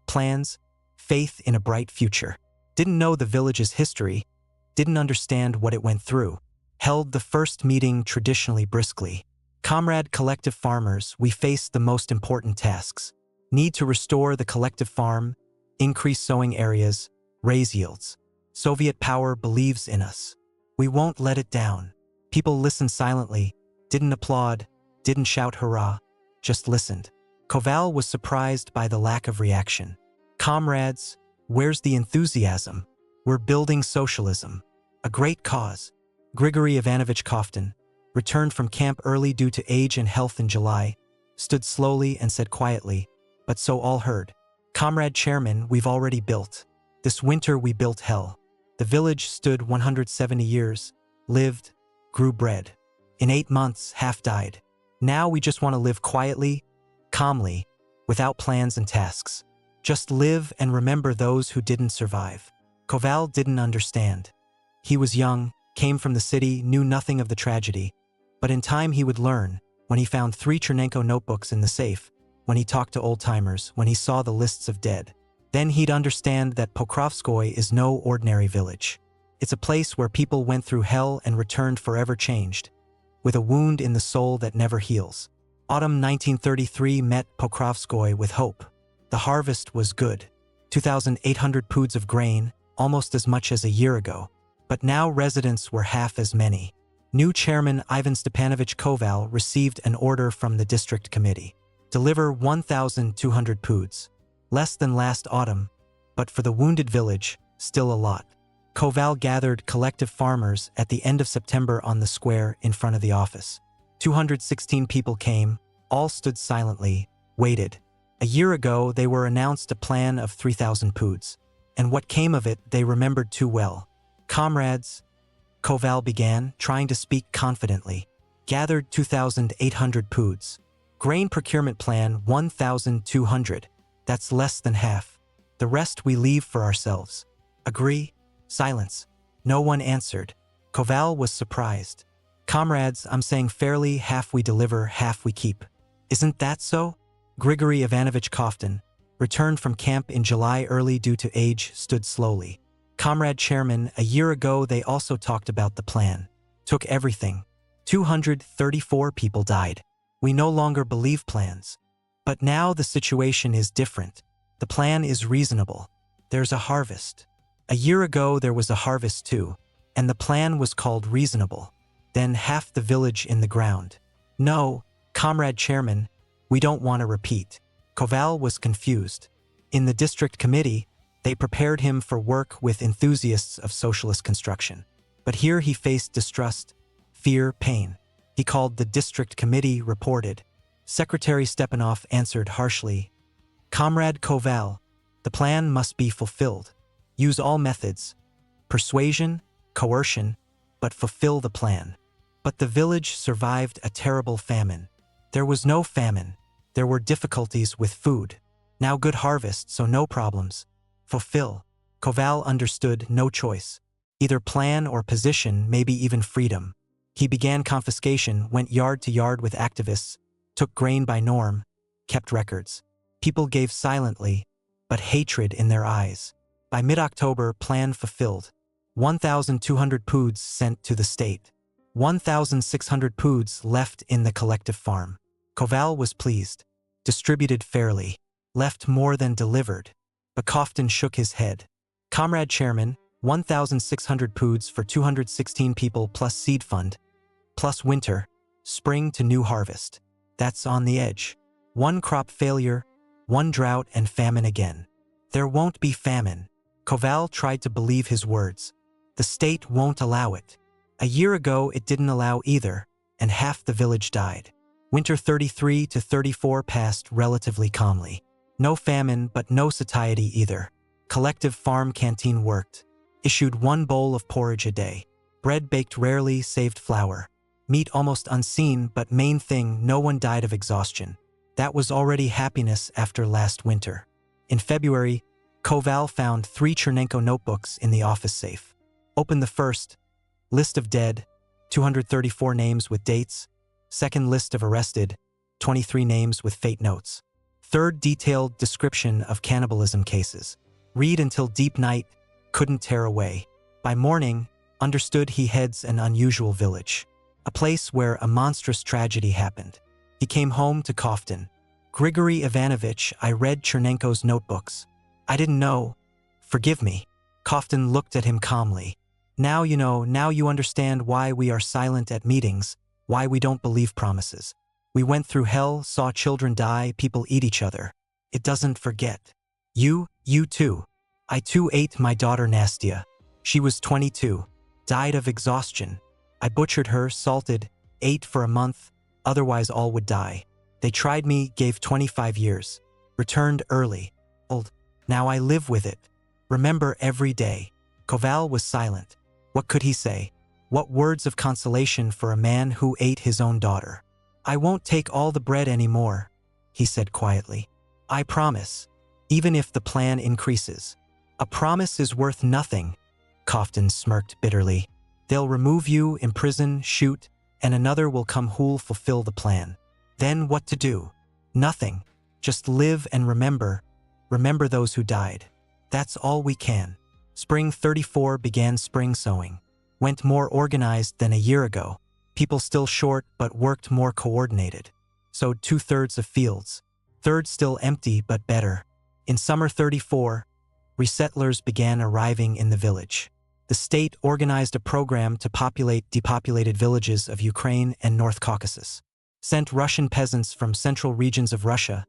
plans, faith in a bright future. Didn't know the village's history, didn't understand what it went through. Held the first meeting traditionally briskly. Comrade collective farmers, we face the most important tasks. Need to restore the collective farm, increase sowing areas, raise yields. Soviet power believes in us. We won't let it down. People listened silently, didn't applaud, didn't shout hurrah, just listened. Koval was surprised by the lack of reaction. Comrades, where's the enthusiasm? We're building socialism. A great cause. Grigory Ivanovich Koftin, returned from camp early due to age and health in July, stood slowly and said quietly, but so all heard. Comrade Chairman, we've already built. This winter we built hell. The village stood 170 years, lived, grew bread. In 8 months, half died. Now we just want to live quietly, calmly, without plans and tasks. Just live and remember those who didn't survive. Koval didn't understand. He was young, came from the city, knew nothing of the tragedy. But in time he would learn, when he found 3 Chernenko notebooks in the safe, when he talked to old-timers, when he saw the lists of dead. Then he'd understand that Pokrovskoye is no ordinary village. It's a place where people went through hell and returned forever changed, with a wound in the soul that never heals. Autumn 1933 met Pokrovskoye with hope. The harvest was good. 2,800 poods of grain, almost as much as a year ago. But now residents were half as many. New chairman Ivan Stepanovich Koval received an order from the district committee. Deliver 1,200 poods. Less than last autumn, but for the wounded village, still a lot. Koval gathered collective farmers at the end of September on the square in front of the office. 216 people came, all stood silently, waited. A year ago, they were announced a plan of 3,000 poods. And what came of it, they remembered too well. Comrades, Koval began, trying to speak confidently. Gathered 2,800 poods. Grain procurement plan 1,200. That's less than half. The rest we leave for ourselves. Agree? Silence. No one answered. Koval was surprised. Comrades, I'm saying fairly, half we deliver, half we keep. Isn't that so? Grigory Ivanovich Koftin, returned from camp in July early due to age, stood slowly. Comrade Chairman, a year ago they also talked about the plan. Took everything. 234 people died. We no longer believe plans. But now the situation is different. The plan is reasonable. There's a harvest. A year ago there was a harvest too, and the plan was called reasonable. Then half the village in the ground. No, Comrade Chairman, we don't want to repeat. Koval was confused. In the district committee, they prepared him for work with enthusiasts of socialist construction. But here he faced distrust, fear, pain. He called the district committee, reported. Secretary Stepanov answered harshly, Comrade Koval, the plan must be fulfilled. Use all methods, persuasion, coercion, but fulfill the plan. But the village survived a terrible famine. There was no famine. There were difficulties with food. Now good harvest, so no problems. Fulfill. Koval understood no choice. Either plan or position, maybe even freedom. He began confiscation, went yard to yard with activists, took grain by norm, kept records. People gave silently, but hatred in their eyes. By mid-October, plan fulfilled. 1,200 poods sent to the state. 1,600 poods left in the collective farm. Koval was pleased. Distributed fairly. Left more than delivered. But Koftin shook his head. Comrade Chairman, 1,600 poods for 216 people plus seed fund, plus winter, spring to new harvest. That's on the edge. One crop failure, one drought and famine again. There won't be famine. Koval tried to believe his words. The state won't allow it. A year ago it didn't allow either, and half the village died. Winter 33 to 34 passed relatively calmly. No famine, but no satiety either. Collective farm canteen worked. Issued 1 bowl of porridge a day. Bread baked rarely, saved flour. Meat almost unseen, but main thing, no one died of exhaustion. That was already happiness after last winter. In February, Koval found 3 Chernenko notebooks in the office safe. Opened the first, list of dead, 234 names with dates. Second, list of arrested, 23 names with fate notes. Third, detailed description of cannibalism cases. Read until deep night, couldn't tear away. By morning, understood he heads an unusual village. A place where a monstrous tragedy happened. He came home to Koftin. Grigory Ivanovich, I read Chernenko's notebooks. I didn't know. Forgive me. Koftin looked at him calmly. Now you know, now you understand why we are silent at meetings, why we don't believe promises. We went through hell, saw children die, people eat each other. It doesn't forget. You too. I too ate my daughter Nastia. She was 22. Died of exhaustion. I butchered her, salted, ate for a month, otherwise all would die. They tried me, gave 25 years. Returned early. Old. Now I live with it. Remember every day. Koval was silent. What could he say? What words of consolation for a man who ate his own daughter? I won't take all the bread anymore, he said quietly. I promise, even if the plan increases. A promise is worth nothing, Koftin smirked bitterly. They'll remove you, imprison, shoot, and another will come who'll fulfill the plan. Then what to do? Nothing. Just live and remember those who died. That's all we can. Spring 34 began spring sowing. Went more organized than a year ago. People still short but worked more coordinated. Sowed 2/3 of fields. Third still empty but better. In summer 34, resettlers began arriving in the village. The state organized a program to populate depopulated villages of Ukraine and North Caucasus. Sent Russian peasants from central regions of Russia.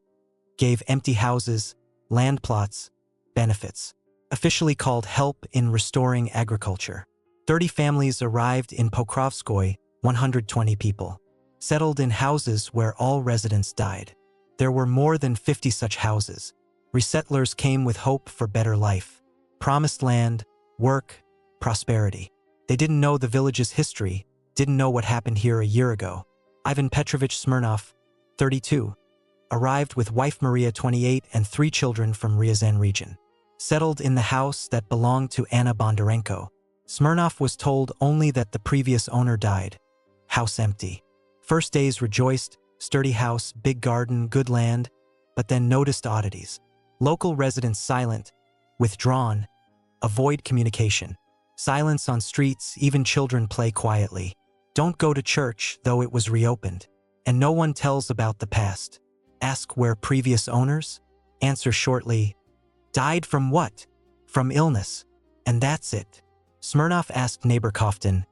Gave empty houses, land plots, benefits. Officially called Help in Restoring Agriculture. 30 families arrived in Pokrovskoye, 120 people. Settled in houses where all residents died. There were more than 50 such houses. Resettlers came with hope for better life. Promised land, work, prosperity. They didn't know the village's history, didn't know what happened here a year ago. Ivan Petrovich Smirnov, 32, arrived with wife Maria, 28, and 3 children from Ryazan region. Settled in the house that belonged to Anna Bondarenko. Smirnov was told only that the previous owner died. House empty. First days rejoiced, sturdy house, big garden, good land, but then noticed oddities. Local residents silent, withdrawn, avoid communication. Silence on streets, even children play quietly. Don't go to church, though it was reopened. And no one tells about the past. Ask where previous owners? Answer shortly, died from what? From illness. And that's it. Smirnov asked neighbor Koftin,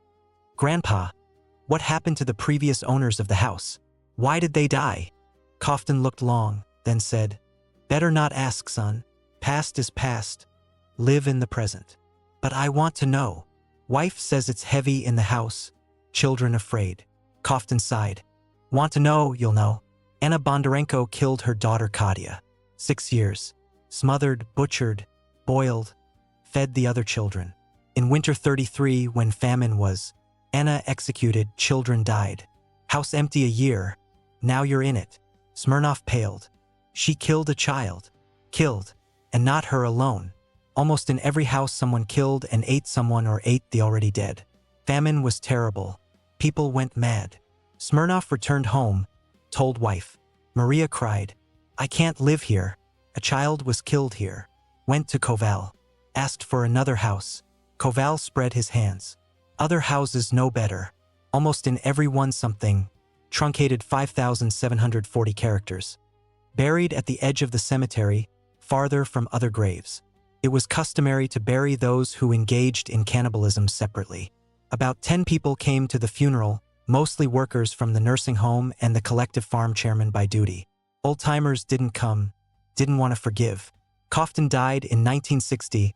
Grandpa, what happened to the previous owners of the house? Why did they die? Koftin looked long, then said, better not ask, son. Past is past. Live in the present. But I want to know. Wife says it's heavy in the house. Children afraid. Koftin sighed. Want to know, you'll know. Anna Bondarenko killed her daughter Katya. 6 years. Smothered, butchered, boiled, fed the other children. In winter 33, when famine was, Anna executed, children died. House empty a year. Now you're in it. Smirnov paled. She killed a child. Killed. And not her alone. Almost in every house someone killed and ate someone or ate the already dead. Famine was terrible. People went mad. Smirnov returned home, told wife. Maria cried, I can't live here. A child was killed here. Went to Koval. Asked for another house. Koval spread his hands. Other houses no better. Almost in every one something. Truncated 5,740 characters. Buried at the edge of the cemetery, farther from other graves. It was customary to bury those who engaged in cannibalism separately. About 10 people came to the funeral, mostly workers from the nursing home and the collective farm chairman by duty. Old-timers didn't come, didn't want to forgive. Koftin died in 1960,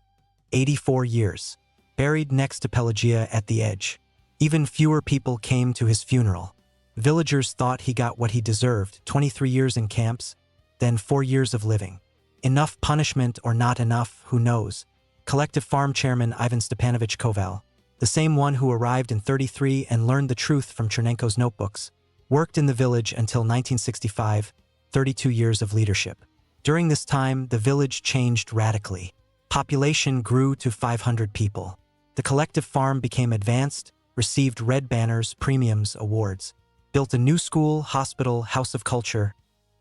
84 years. Buried next to Pelagia at the edge. Even fewer people came to his funeral. Villagers thought he got what he deserved, 23 years in camps, then 4 years of living. Enough punishment or not enough, who knows? Collective farm chairman Ivan Stepanovich Koval, the same one who arrived in 33 and learned the truth from Chernenko's notebooks, worked in the village until 1965, 32 years of leadership. During this time, the village changed radically. Population grew to 500 people. The collective farm became advanced, received red banners, premiums, awards, built a new school, hospital, house of culture,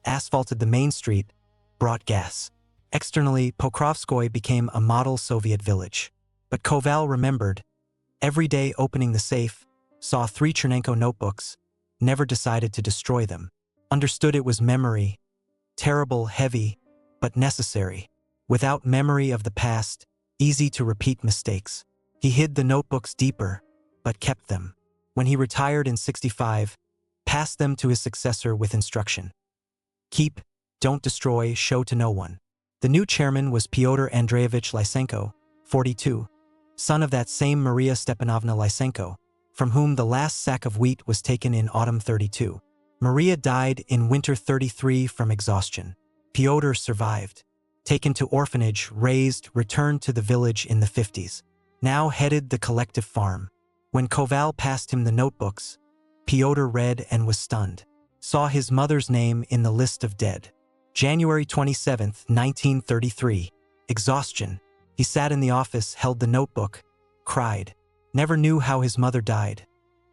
asphalted the main street, brought gas. Externally, Pokrovskoye became a model Soviet village. But Koval remembered, every day opening the safe, saw 3 Chernenko notebooks, never decided to destroy them. Understood it was memory, terrible, heavy, but necessary. Without memory of the past, easy to repeat mistakes. He hid the notebooks deeper, but kept them. When he retired in '65, passed them to his successor with instruction. Keep, don't destroy, show to no one. The new chairman was Pyotr Andreevich Lysenko, 42, son of that same Maria Stepanovna Lysenko, from whom the last sack of wheat was taken in autumn '32. Maria died in winter '33 from exhaustion. Pyotr survived. Taken to orphanage, raised, returned to the village in the '50s. Now headed the collective farm. When Koval passed him the notebooks, Pyotr read and was stunned. Saw his mother's name in the list of dead. January 27, 1933. Exhaustion. He sat in the office, held the notebook, cried. Never knew how his mother died.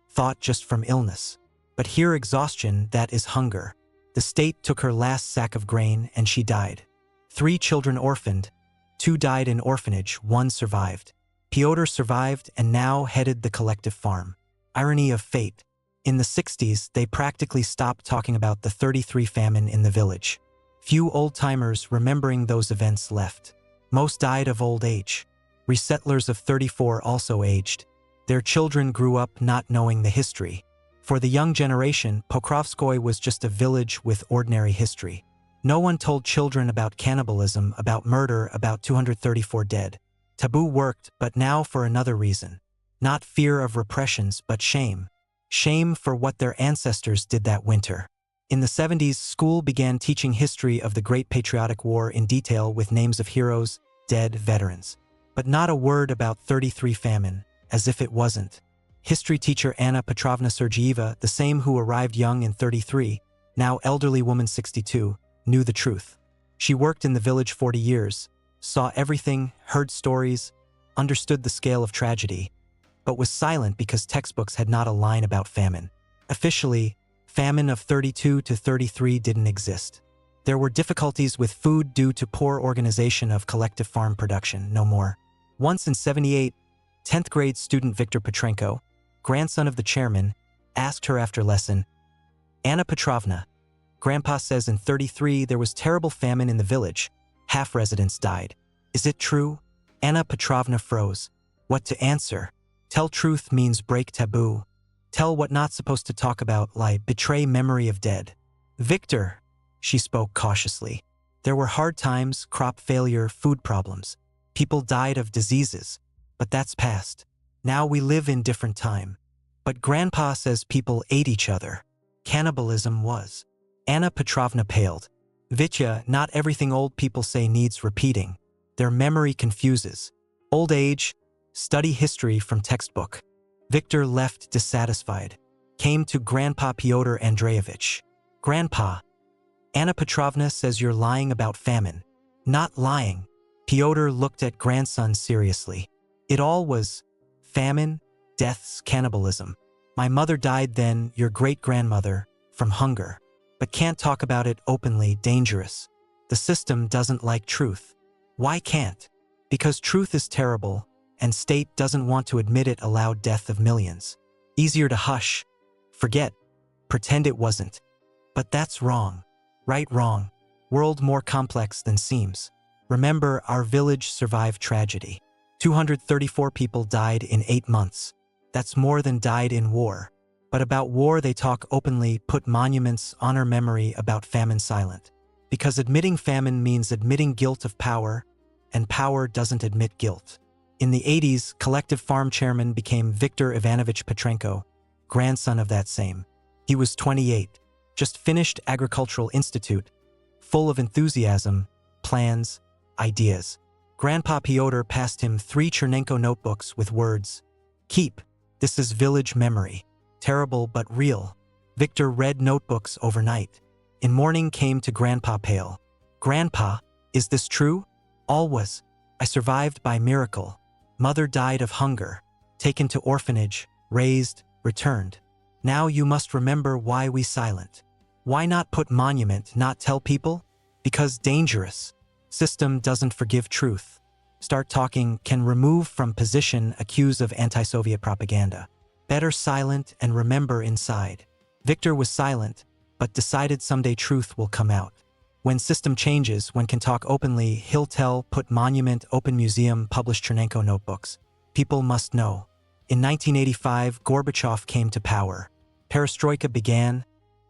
Thought just from illness. But here exhaustion, that is hunger. The state took her last sack of grain and she died. 3 children orphaned. 2 died in orphanage, 1 survived. Pyotr survived and now headed the collective farm. Irony of fate. In the '60s, they practically stopped talking about the '33 famine in the village. Few old-timers remembering those events left. Most died of old age. Resettlers of '34 also aged. Their children grew up not knowing the history. For the young generation, Pokrovskoye was just a village with ordinary history. No one told children about cannibalism, about murder, about 234 dead. Taboo worked, but now for another reason. Not fear of repressions, but shame. Shame for what their ancestors did that winter. In the '70s, school began teaching history of the Great Patriotic War in detail with names of heroes, dead, veterans. But not a word about '33 famine, as if it wasn't. History teacher Anna Petrovna Sergeeva, the same who arrived young in '33, now elderly woman 62, knew the truth. She worked in the village 40 years, saw everything, heard stories, understood the scale of tragedy, but was silent because textbooks had not a line about famine. Officially, famine of '32 to '33 didn't exist. There were difficulties with food due to poor organization of collective farm production, no more. Once in '78, 10th grade student Viktor Petrenko, grandson of the chairman, asked her after lesson, "Anna Petrovna, Grandpa says in '33 there was terrible famine in the village. Half residents died. Is it true?" Anna Petrovna froze. What to answer? Tell truth means break taboo. Tell what not supposed to talk about, lie, betray memory of dead. Victor, she spoke cautiously. There were hard times, crop failure, food problems. People died of diseases. But that's past. Now we live in different time. But Grandpa says people ate each other. Cannibalism was. Anna Petrovna paled. Vitya, not everything old people say needs repeating. Their memory confuses. Old age, study history from textbook. Victor left dissatisfied. Came to Grandpa Pyotr Andreevich. Grandpa, Anna Petrovna says you're lying about famine. Not lying. Pyotr looked at grandson seriously. It all was famine, deaths, cannibalism. My mother died then, your great-grandmother, from hunger. But can't talk about it openly, dangerous. The system doesn't like truth. Why can't? Because truth is terrible, and state doesn't want to admit it allowed death of millions. Easier to hush, forget, pretend it wasn't. But that's wrong. Right, wrong. World more complex than seems. Remember, our village survived tragedy. 234 people died in 8 months. That's more than died in war. But about war they talk openly, put monuments, honor memory, about famine silent. Because admitting famine means admitting guilt of power, and power doesn't admit guilt. In the '80s, collective farm chairman became Viktor Ivanovich Petrenko, grandson of that same. He was 28, just finished Agricultural Institute, full of enthusiasm, plans, ideas. Grandpa Pyotr passed him 3 Chernenko notebooks with words, "Keep, this is village memory. Terrible but real." Viktor read notebooks overnight. In morning came to Grandpa pale. Grandpa, is this true? All was. I survived by miracle. Mother died of hunger. Taken to orphanage, raised, returned. Now you must remember why we silent. Why not put monument, not tell people? Because dangerous. System doesn't forgive truth. Start talking can remove from position accused of anti-Soviet propaganda. Better silent and remember inside. Victor was silent, but decided someday truth will come out. When system changes, one can talk openly, he'll tell, put monument, open museum, publish Chernenko notebooks. People must know. In 1985, Gorbachev came to power. Perestroika began,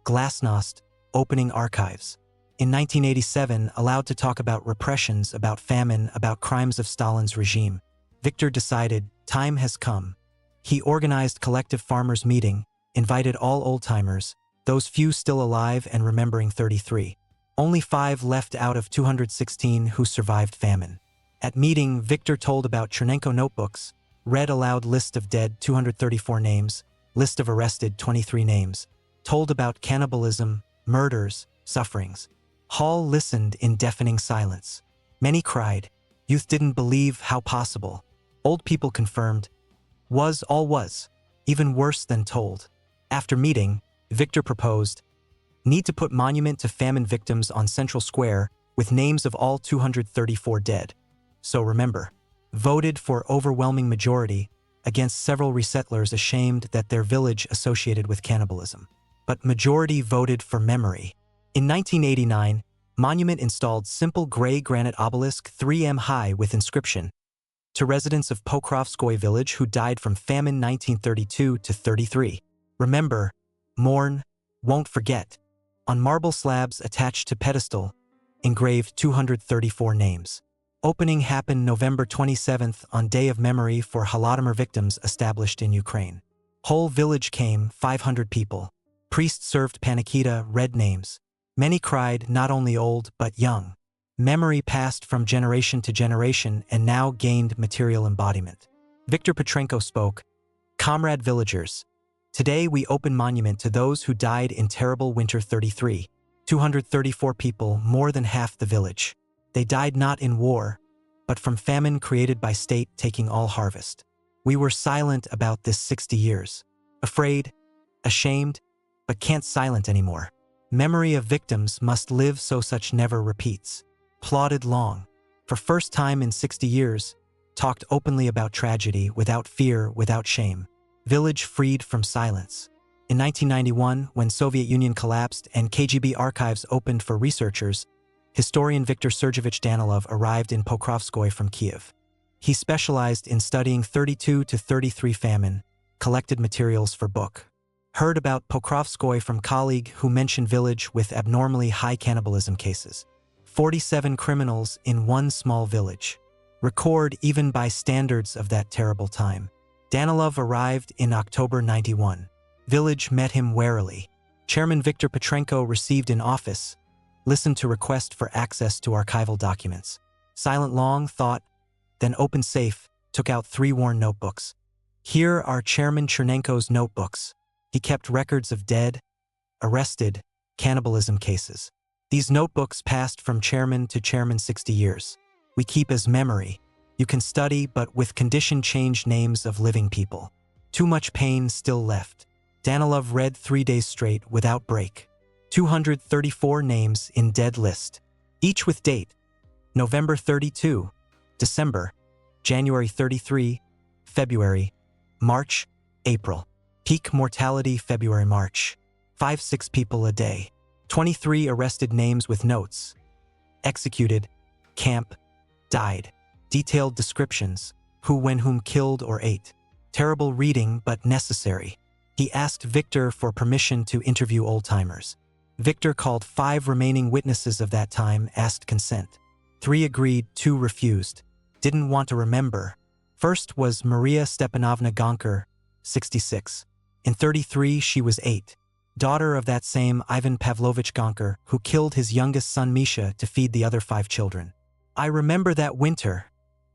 glasnost, opening archives. In 1987, allowed to talk about repressions, about famine, about crimes of Stalin's regime. Victor decided, time has come. He organized collective farmers' meeting, invited all old-timers, those few still alive and remembering 33. Only 5 left out of 216 who survived famine. At meeting, Victor told about Chernenko notebooks, read aloud list of dead 234 names, list of arrested 23 names, told about cannibalism, murders, sufferings. Hall listened in deafening silence. Many cried. Youth didn't believe how possible. Old people confirmed. Was all was. Even worse than told. After meeting, Victor proposed, need to put monument to famine victims on Central Square with names of all 234 dead. So remember, voted for overwhelming majority against several resettlers ashamed that their village associated with cannibalism. But majority voted for memory. In 1989, monument installed simple gray granite obelisk 3 m high with inscription to residents of Pokrovskoye village who died from famine 1932 to 33. Remember, mourn, won't forget. On marble slabs attached to pedestal, engraved 234 names. Opening happened November 27th on Day of Memory for Holodomor victims established in Ukraine. Whole village came, 500 people. Priests served panikita, read names. Many cried, not only old but young. Memory passed from generation to generation and now gained material embodiment. Viktor Petrenko spoke, Comrade villagers, today we open monument to those who died in terrible winter 33. 234 people, more than half the village. They died not in war, but from famine created by state taking all harvest. We were silent about this 60 years. Afraid, ashamed, but can't silent anymore. Memory of victims must live so such never repeats. Plodded long. For first time in 60 years, talked openly about tragedy, without fear, without shame. Village freed from silence. In 1991, when Soviet Union collapsed and KGB archives opened for researchers, historian Viktor Sergeyevich Danilov arrived in Pokrovskoye from Kiev. He specialized in studying 32 to 33 famine, collected materials for book. Heard about Pokrovskoye from colleague who mentioned village with abnormally high cannibalism cases. 47 criminals in one small village. Record even by standards of that terrible time. Danilov arrived in October 91. Village met him warily. Chairman Viktor Petrenko received in office, listened to request for access to archival documents. Silent long, thought, then opened safe, took out 3 worn notebooks. Here are Chairman Chernenko's notebooks. He kept records of dead, arrested, cannibalism cases. These notebooks passed from chairman to chairman 60 years. We keep as memory. You can study, but with condition changed names of living people. Too much pain still left. Danilov read 3 days straight without break. 234 names in dead list, each with date. November 32, December, January 33, February, March, April. Peak mortality February-March. 5-6 people a day. 23 arrested names with notes. Executed, camp, died. Detailed descriptions, who when whom killed or ate. Terrible reading but necessary. He asked Victor for permission to interview old-timers. Victor called 5 remaining witnesses of that time, asked consent. 3 agreed, 2 refused. Didn't want to remember. First was Maria Stepanovna Gonker, 66. In 33 she was 8. Daughter of that same Ivan Pavlovich Gonker, who killed his youngest son Misha to feed the other 5 children. I remember that winter,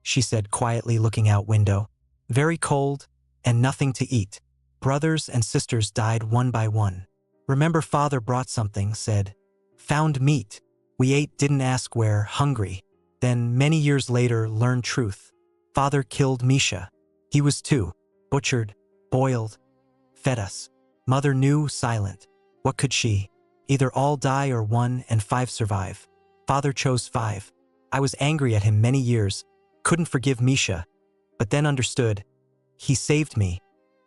she said quietly looking out window. Very cold, and nothing to eat. Brothers and sisters died one by one. Remember father brought something, said. Found meat. We ate, didn't ask where, hungry. Then, many years later, learned truth. Father killed Misha. He was 2. Butchered, boiled, fed us. Mother knew, silent. What could she? Either all die or 1 and 5 survive. Father chose 5. I was angry at him many years, couldn't forgive Misha, but then understood. He saved me.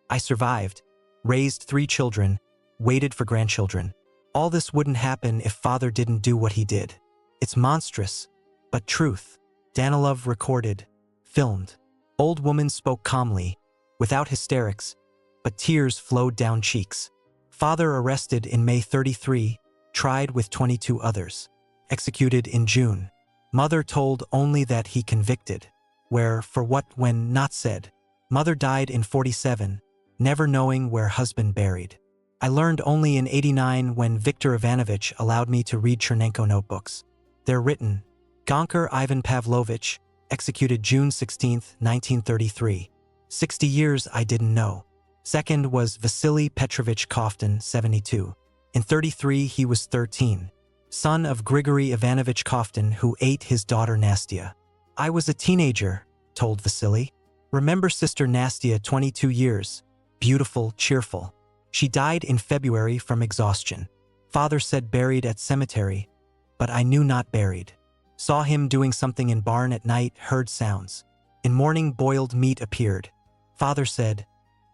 I survived, raised 3 children, waited for grandchildren. All this wouldn't happen if Father didn't do what he did. It's monstrous, but truth. Danilov recorded, filmed. Old woman spoke calmly, without hysterics, but tears flowed down cheeks. Father arrested in May 33, tried with 22 others. Executed in June. Mother told only that he convicted. Where, for what, when, not said. Mother died in 47, never knowing where husband buried. I learned only in 89 when Viktor Ivanovich allowed me to read Chernenko notebooks. They're written. Gonker Ivan Pavlovich, executed June 16, 1933. 60 years I didn't know. Second was Vasily Petrovich Koftin, 72. In 33 he was 13. Son of Grigory Ivanovich Koftin, who ate his daughter Nastia. I was a teenager, told Vasily. Remember sister Nastia, 22 years. Beautiful, cheerful. She died in February from exhaustion. Father said buried at cemetery, but I knew not buried. Saw him doing something in barn at night, heard sounds. In morning boiled meat appeared. Father said,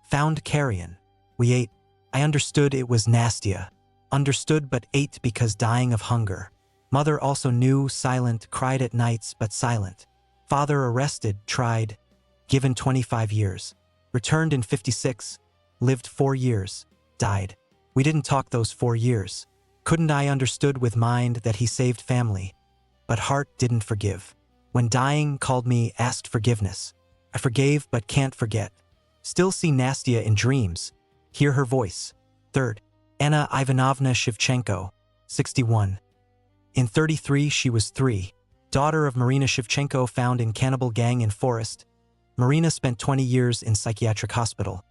found carrion. We ate. I understood it was Nastia. Understood but ate because dying of hunger. Mother also knew, silent, cried at nights but silent. Father arrested, tried, given 25 years. Returned in 56, lived 4 years, died. We didn't talk those 4 years. Couldn't I understood with mind that he saved family. But heart didn't forgive. When dying, called me, asked forgiveness. I forgave but can't forget. Still see Nastia in dreams. Hear her voice. Third, Anna Ivanovna Shevchenko, 61. In 33 she was 3. Daughter of Marina Shevchenko, found in cannibal gang in forest. Marina spent 20 years in psychiatric hospital.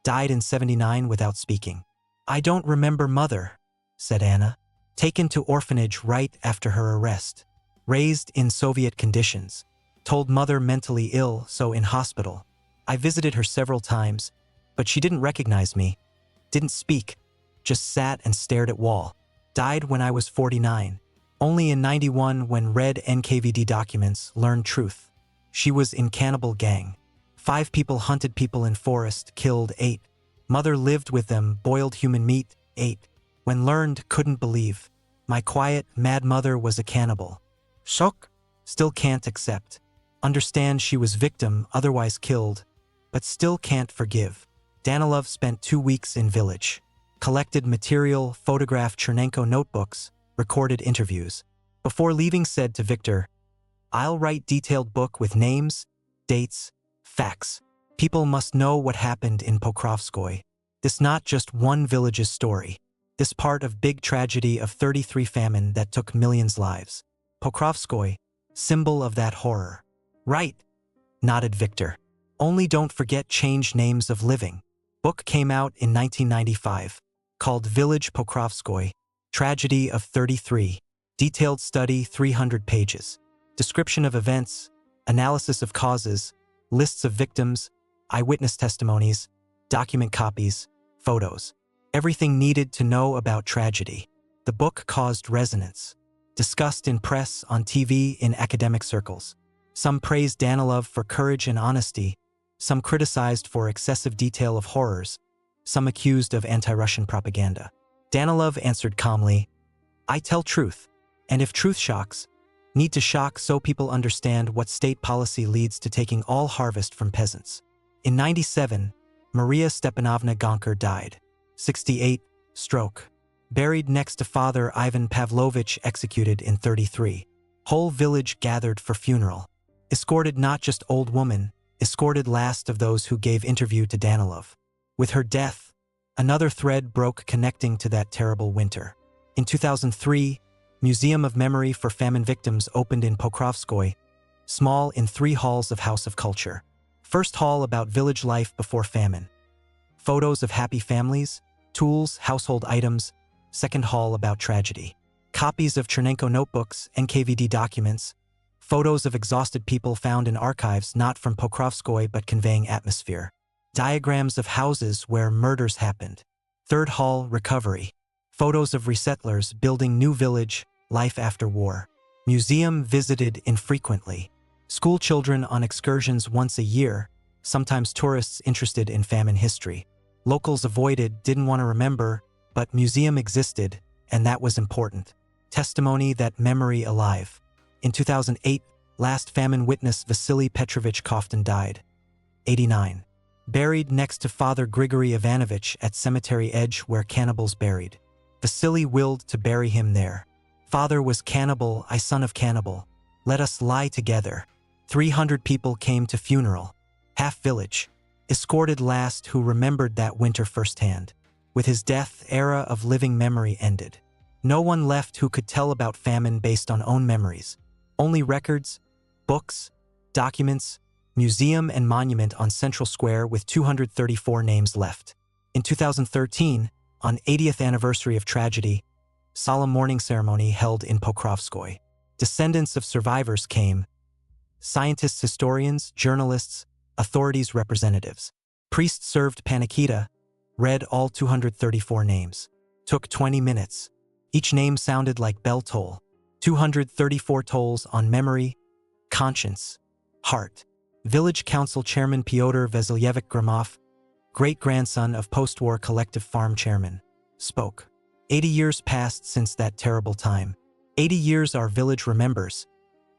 Died in 79 without speaking. I don't remember mother, said Anna. Taken to orphanage right after her arrest. Raised in Soviet conditions. Told mother mentally ill, so in hospital. I visited her several times, but she didn't recognize me. Didn't speak, just sat and stared at wall. Died when I was 49. Only in 91 when read NKVD documents, learned truth. She was in cannibal gang. 5 people hunted people in forest, killed 8. Mother lived with them, boiled human meat, 8. When learned, couldn't believe. My quiet, mad mother was a cannibal. Shock? Still can't accept. Understand she was victim, otherwise killed, but still can't forgive. Danilov spent 2 weeks in village. Collected material, photographed Chernenko notebooks, recorded interviews. Before leaving said to Viktor, I'll write detailed book with names, dates, facts. People must know what happened in Pokrovskoye. This not just one village's story. This part of big tragedy of 33 famine that took millions' lives. Pokrovskoye, symbol of that horror. Right, nodded Viktor. Only don't forget change names of living. Book came out in 1995, called Village Pokrovskoye, Tragedy of 33. Detailed study, 300 pages. Description of events, analysis of causes, lists of victims, eyewitness testimonies, document copies, photos. Everything needed to know about tragedy. The book caused resonance. Discussed in press, on TV, in academic circles. Some praised Danilov for courage and honesty. Some criticized for excessive detail of horrors. Some accused of anti-Russian propaganda. Danilov answered calmly, I tell truth, and if truth shocks, need to shock so people understand what state policy leads to taking all harvest from peasants. In 97, Maria Stepanovna Gonker died. 68, stroke. Buried next to Father Ivan Pavlovich, executed in 33. Whole village gathered for funeral. Escorted not just old woman, escorted last of those who gave interview to Danilov. With her death, another thread broke connecting to that terrible winter. In 2003, Museum of Memory for Famine Victims opened in Pokrovskoye, small in 3 halls of House of Culture. First hall about village life before famine. Photos of happy families, tools, household items. Second hall about tragedy. Copies of Chernenko notebooks, NKVD documents, photos of exhausted people found in archives not from Pokrovskoye but conveying atmosphere. Diagrams of houses where murders happened. Third hall recovery. Photos of resettlers building new village, life after war. Museum visited infrequently. School children on excursions once a year, sometimes tourists interested in famine history. Locals avoided, didn't want to remember, but museum existed, and that was important. Testimony that memory alive. In 2008, last famine witness Vasily Petrovich Koftin died. 89. Buried next to Father Grigory Ivanovich at cemetery edge where cannibals buried. Vasily willed to bury him there. Father was cannibal, I son of cannibal. Let us lie together. 300 people came to funeral. Half village. Escorted last who remembered that winter firsthand. With his death, era of living memory ended. No one left who could tell about famine based on own memories. Only records, books, documents, museum and monument on Central Square with 234 names left. In 2013, on 80th anniversary of tragedy, solemn mourning ceremony held in Pokrovskoye. Descendants of survivors came. Scientists, historians, journalists, authorities, representatives. Priests served panakita, read all 234 names. Took 20 minutes. Each name sounded like bell toll. 234 tolls on memory, conscience, heart. Village Council Chairman Pyotr Vasilyevich Gromov, great-grandson of post-war collective farm chairman, spoke. 80 years passed since that terrible time. 80 years our village remembers,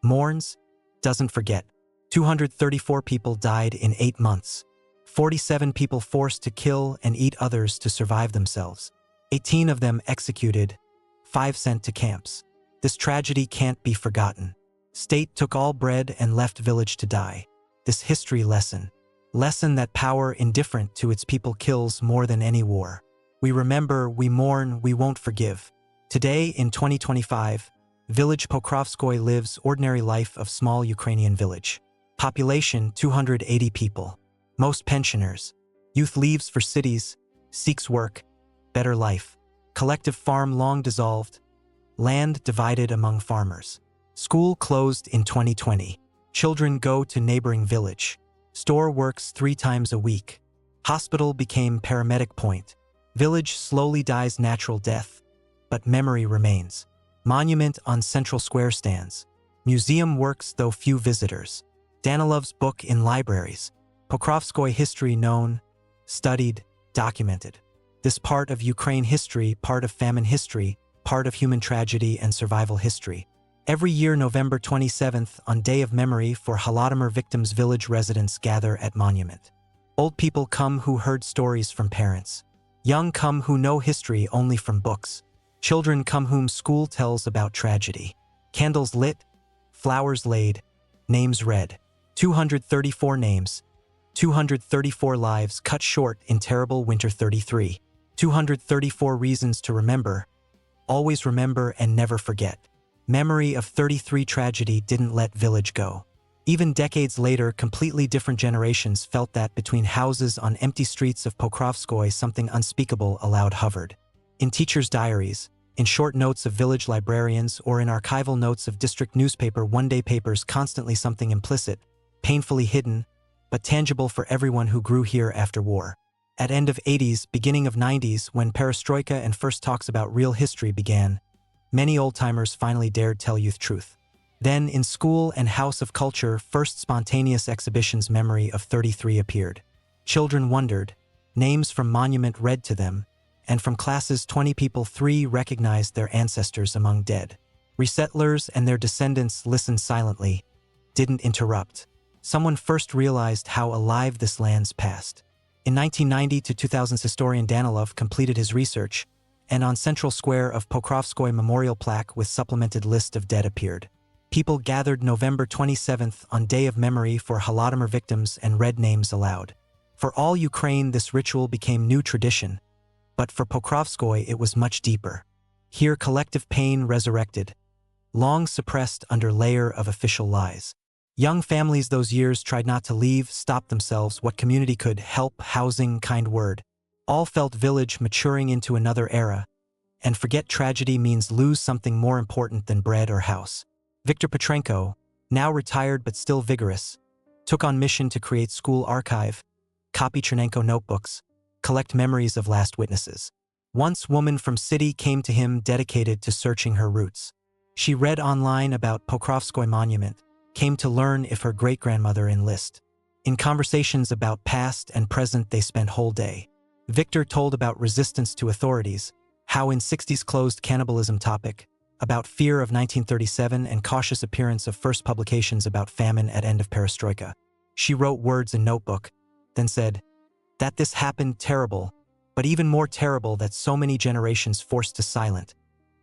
mourns, doesn't forget. 234 people died in 8 months. 47 people forced to kill and eat others to survive themselves. 18 of them executed, 5 sent to camps. This tragedy can't be forgotten. State took all bread and left village to die. This history lesson that power indifferent to its people kills more than any war. We remember, we mourn, we won't forgive. Today, in 2025, village Pokrovskoye lives ordinary life of small Ukrainian village. Population 280 people. Most pensioners. Youth leaves for cities, seeks work, better life. Collective farm long dissolved. Land divided among farmers. School closed in 2020. Children go to neighboring village. Store works 3 times a week. Hospital became paramedic point. Village slowly dies natural death, but memory remains. Monument on Central Square stands. Museum works though few visitors. Danilov's book in libraries. Pokrovskoye history known, studied, documented. This part of Ukraine history, part of famine history, part of human tragedy and survival history. Every year, November 27th, on Day of Memory for Holodomor victims, village residents gather at monument. Old people come who heard stories from parents. Young come who know history only from books. Children come whom school tells about tragedy. Candles lit, flowers laid, names read. 234 names. 234 lives cut short in terrible winter 33. 234 reasons to remember. Always remember and never forget. Memory of 33 tragedy didn't let village go. Even decades later, completely different generations felt that between houses on empty streets of Pokrovskoye something unspeakable aloud hovered. In teachers' diaries, in short notes of village librarians, or in archival notes of district newspaper one-day papers, constantly something implicit, painfully hidden, but tangible for everyone who grew here after war. At end of 80s, beginning of 90s, when perestroika and first talks about real history began, many old-timers finally dared tell youth truth. Then, in school and House of Culture, first spontaneous exhibitions memory of 33 appeared. Children wondered, names from monument read to them, and from classes 20 people 3 recognized their ancestors among dead. Resettlers and their descendants listened silently, didn't interrupt. Someone first realized how alive this land's past. In 1990 to 2000, historian Danilov completed his research, and on Central Square of Pokrovskoye memorial plaque with supplemented list of dead appeared. People gathered November 27th on Day of Memory for Holodomor victims and read names aloud. For all Ukraine, this ritual became new tradition, but for Pokrovskoye it was much deeper. Here collective pain resurrected, long suppressed under layer of official lies. Young families those years tried not to leave, stopped themselves, what community could help, housing, kind word. All felt village maturing into another era, And forget tragedy means lose something more important than bread or house. Viktor Petrenko, now retired but still vigorous, took on mission to create school archive, copy Chernenko notebooks, collect memories of last witnesses. Once woman from city came to him dedicated to searching her roots. She read online about Pokrovskoy monument, came to learn if her great-grandmother enlist. In conversations about past and present they spent whole day. Victor told about resistance to authorities, how in 60s closed cannibalism topic, about fear of 1937 and cautious appearance of first publications about famine at end of perestroika. She wrote words in notebook, then said, that this happened terrible, but even more terrible that so many generations forced to silent,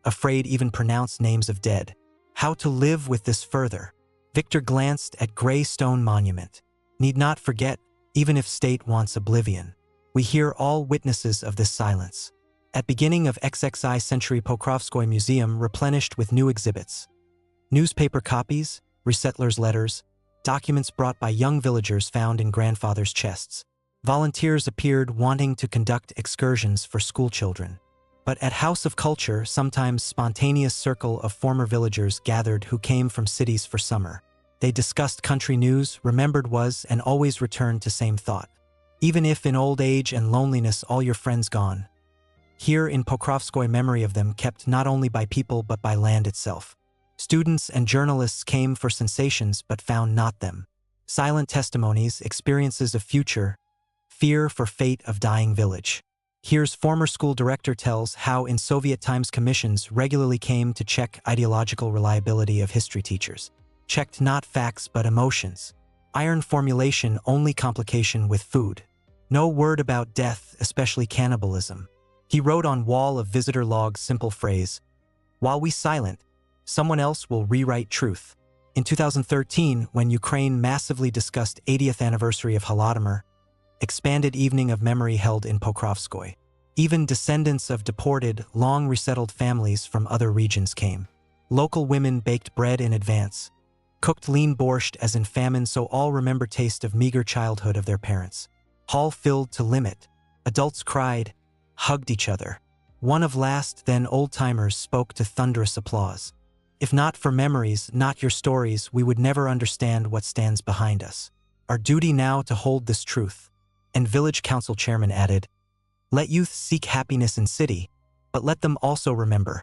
afraid even pronounce names of dead. How to live with this further? Victor glanced at gray stone monument. Need not forget, even if state wants oblivion. We hear all witnesses of this silence. At beginning of XXI century Pokrovskoy Museum replenished with new exhibits. Newspaper copies, resettlers' letters, documents brought by young villagers found in grandfathers' chests. Volunteers appeared wanting to conduct excursions for school children. But at House of Culture, sometimes spontaneous circle of former villagers gathered who came from cities for summer. They discussed country news, remembered was, and always returned to same thought. Even if in old age and loneliness all your friends gone. Here in Pokrovskoy memory of them kept not only by people but by land itself. Students and journalists came for sensations but found not them. Silent testimonies, experiences of future, fear for fate of dying village. Here's former school director tells how in Soviet times commissions regularly came to check ideological reliability of history teachers. Checked not facts but emotions. Iron formulation only complication with food. No word about death, especially cannibalism. He wrote on wall of visitor log simple phrase, while we silent, someone else will rewrite truth. In 2013, when Ukraine massively discussed 80th anniversary of Holodomor, expanded evening of memory held in Pokrovskoy. Even descendants of deported, long resettled families from other regions came. Local women baked bread in advance, cooked lean borscht as in famine so all remember taste of meager childhood of their parents. Hall filled to limit. Adults cried, hugged each other. One of last then old-timers spoke to thunderous applause. If not for memories, not your stories, we would never understand what stands behind us. Our duty now to hold this truth. And village council chairman added, let youth seek happiness in city, but let them also remember.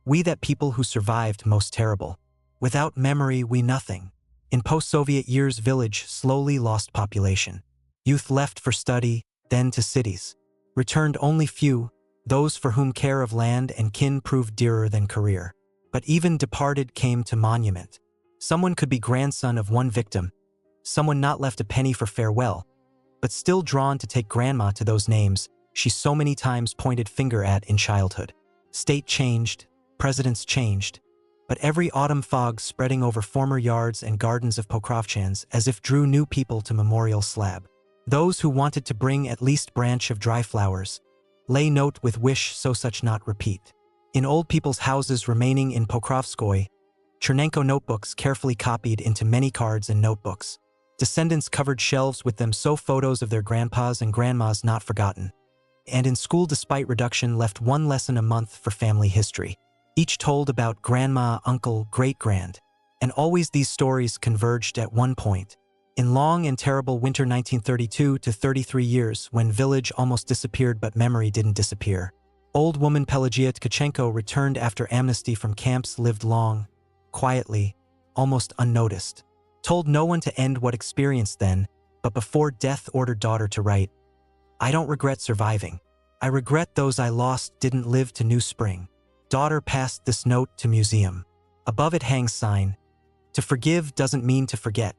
We that people who survived most terrible. Without memory we nothing. In post-Soviet years village slowly lost population. Youth left for study, then to cities. Returned only few, those for whom care of land and kin proved dearer than career. But even departed came to monument. Someone could be grandson of one victim, someone not left a penny for farewell, but still drawn to take grandma to those names she so many times pointed finger at in childhood. State changed, presidents changed, but every autumn fog spreading over former yards and gardens of Pokrovchans as if drew new people to memorial slab. Those who wanted to bring at least branch of dry flowers, lay note with wish so such not repeat. In old people's houses remaining in Pokrovskoy, Chernenko notebooks carefully copied into many cards and notebooks. Descendants covered shelves with them so photos of their grandpas and grandmas not forgotten. And in school despite reduction left one lesson a month for family history. Each told about grandma, uncle, great-grand. And always these stories converged at one point. In long and terrible winter 1932 to 33 years when village almost disappeared but memory didn't disappear. Old woman Pelagia Tkachenko returned after amnesty from camps lived long, quietly, almost unnoticed. Told no one to end what experienced then, but before death ordered daughter to write, I don't regret surviving. I regret those I lost didn't live to new spring. Daughter passed this note to museum. Above it hangs sign, to forgive doesn't mean to forget.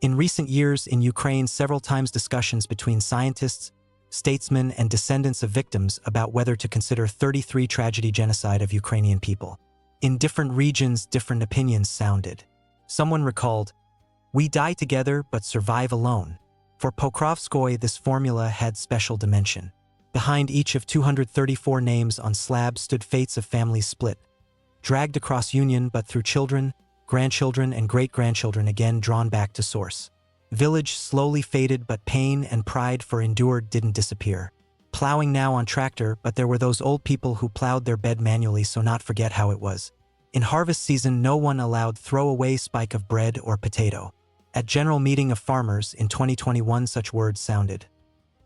In recent years in Ukraine several times discussions between scientists, statesmen and descendants of victims about whether to consider 33 tragedy genocide of Ukrainian people. In different regions different opinions sounded. Someone recalled, we die together but survive alone. For Pokrovskoy this formula had special dimension. Behind each of 234 names on slabs stood fates of families split, dragged across union but through children, grandchildren and great-grandchildren again drawn back to source. Village slowly faded but pain and pride for endured didn't disappear. plowing now on tractor, but there were those old people who plowed their bed manually so not forget how it was. In harvest season, no one allowed throw-away spike of bread or potato. At general meeting of farmers in 2021, such words sounded.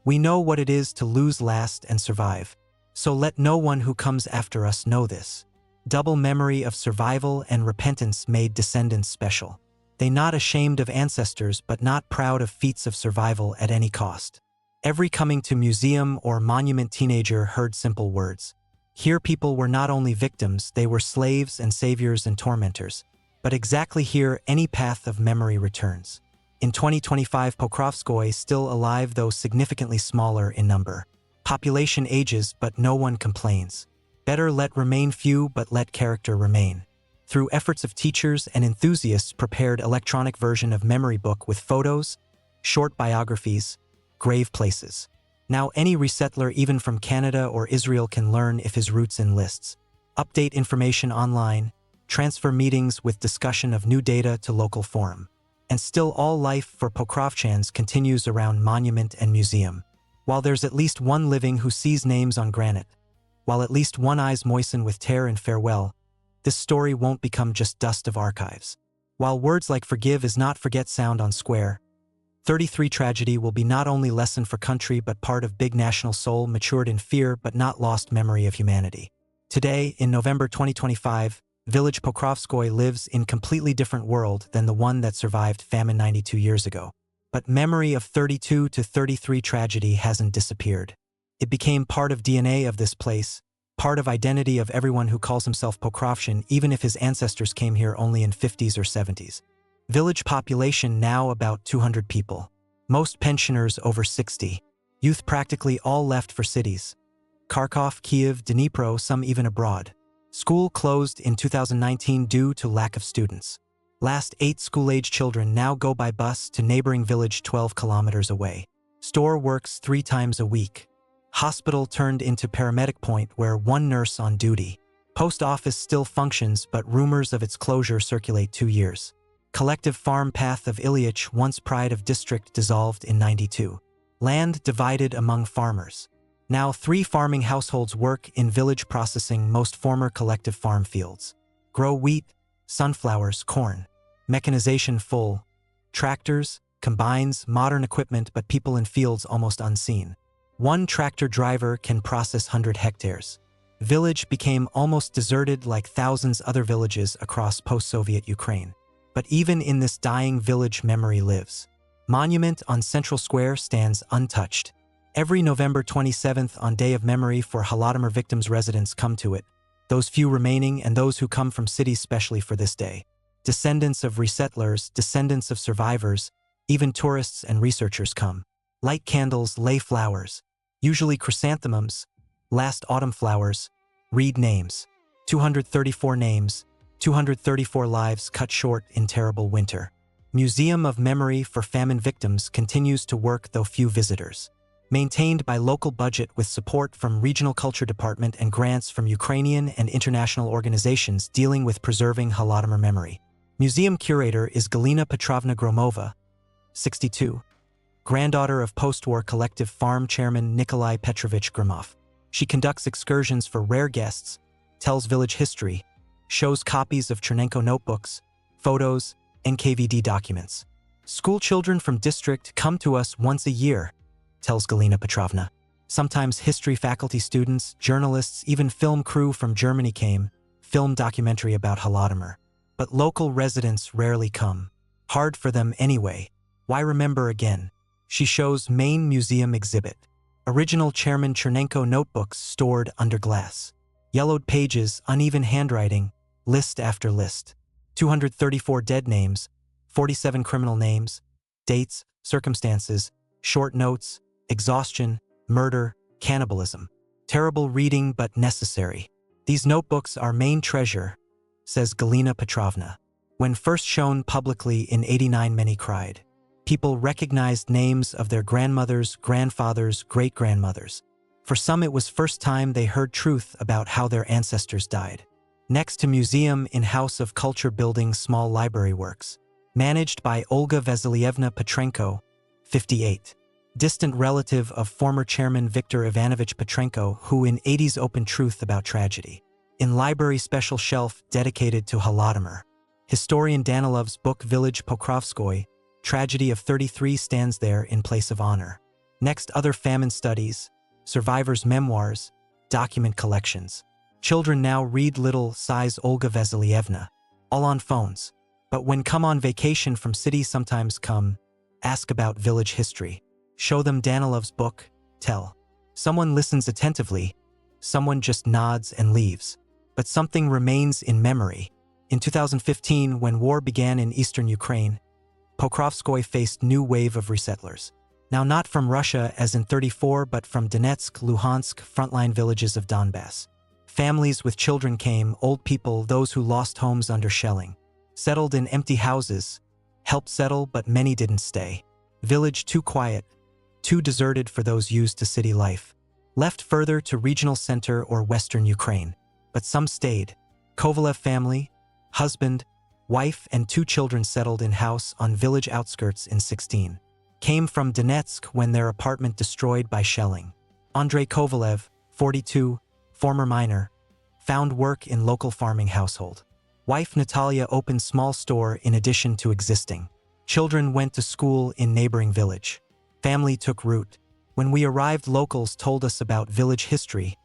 We know what it is to lose last and survive. So let no one who comes after us know this. Double memory of survival and repentance made descendants special. They not ashamed of ancestors but not proud of feats of survival at any cost. Every coming to museum or monument teenager heard simple words. Here people were not only victims, they were slaves and saviors and tormentors. But exactly here any path of memory returns. In 2025, Pokrovskoye still alive though significantly smaller in number. Population ages but no one complains. Better let remain few but let character remain. Through efforts of teachers and enthusiasts prepared electronic version of memory book with photos, short biographies, grave places. Now any resettler even from Canada or Israel can learn if his roots in lists. Update information online, transfer meetings with discussion of new data to local forum. And still all life for Pokrovchans continues around monument and museum. While there's at least one living who sees names on granite, while at least one eyes moisten with tear and farewell, this story won't become just dust of archives. While words like forgive is not forget sound on square, 33 tragedy will be not only lesson for country but part of big national soul matured in fear but not lost memory of humanity. Today, in November 2025, village Pokrovskoye lives in completely different world than the one that survived famine 92 years ago. But memory of 32 to 33 tragedy hasn't disappeared. It became part of DNA of this place, part of identity of everyone who calls himself Pokrovchan even if his ancestors came here only in 50s or 70s. Village population now about 200 people. Most pensioners over 60. Youth practically all left for cities. Kharkov, Kiev, Dnipro, some even abroad. School closed in 2019 due to lack of students. Last 8 school-age children now go by bus to neighboring village 12 kilometers away. Store works 3 times a week. Hospital turned into paramedic point where one nurse on duty. Post office still functions but rumors of its closure circulate 2 years. Collective farm path of Ilyich, once pride of district, dissolved in 92. Land divided among farmers. Now 3 farming households work in village processing most former collective farm fields. Grow wheat, sunflowers, corn. Mechanization full. Tractors, combines, modern equipment but people in fields almost unseen. One tractor driver can process 100 hectares. Village became almost deserted like thousands other villages across post-Soviet Ukraine. But even in this dying village memory lives. Monument on Central Square stands untouched. Every November 27th on Day of Memory for Holodomor victims residents come to it, those few remaining and those who come from cities specially for this day. Descendants of resettlers, descendants of survivors, even tourists and researchers come. Light candles, lay flowers, usually chrysanthemums, last autumn flowers, read names. 234 names, 234 lives cut short in terrible winter. Museum of Memory for Famine Victims continues to work though few visitors. Maintained by local budget with support from Regional Culture Department and grants from Ukrainian and international organizations dealing with preserving Holodomor memory. Museum curator is Galina Petrovna Gromova, 62. Granddaughter of post-war collective farm chairman Nikolai Petrovich Gromov. She conducts excursions for rare guests, tells village history, shows copies of Chernenko notebooks, photos, NKVD documents. School children from district come to us once a year, tells Galina Petrovna. Sometimes history faculty students, journalists, even film crew from Germany came, film documentary about Holodomor. But local residents rarely come. Hard for them anyway. Why remember again? She shows main museum exhibit. Original Chairman Chernenko notebooks stored under glass. Yellowed pages, uneven handwriting, list after list. 234 dead names, 47 criminal names, dates, circumstances, short notes, exhaustion, murder, cannibalism. Terrible reading but necessary. These notebooks are main treasure, says Galina Petrovna. When first shown publicly in '89 many cried. People recognized names of their grandmothers, grandfathers, great-grandmothers. For some it was first time they heard truth about how their ancestors died. Next to museum in House of Culture building small library works. Managed by Olga Vasilievna Petrenko, 58. distant relative of former chairman Viktor Ivanovich Petrenko, who in '80s opened truth about tragedy. In library special shelf dedicated to Holodomor. Historian Danilov's book Village Pokrovskoye, Tragedy of 33 stands there in place of honor. Next, other famine studies, survivors' memoirs, document collections. Children now read little, sighs Olga Vasilievna, all on phones. But when come on vacation from city sometimes come, ask about village history. Show them Danilov's book, tell. Someone listens attentively, someone just nods and leaves. But something remains in memory. In 2015, when war began in eastern Ukraine, Pokrovskoye faced new wave of resettlers. Now not from Russia as in '34 but from Donetsk, Luhansk, frontline villages of Donbass. Families with children came, old people, those who lost homes under shelling. Settled in empty houses, helped settle but many didn't stay. Village too quiet, too deserted for those used to city life. Left further to regional center or western Ukraine. But some stayed. Kovalev family, husband, wife and 2 children settled in house on village outskirts in '16. Came from Donetsk when their apartment destroyed by shelling. Andrei Kovalev, 42, former miner, found work in local farming household. Wife Natalia opened small store in addition to existing. Children went to school in neighboring village. Family took root. When we arrived, locals told us about village history,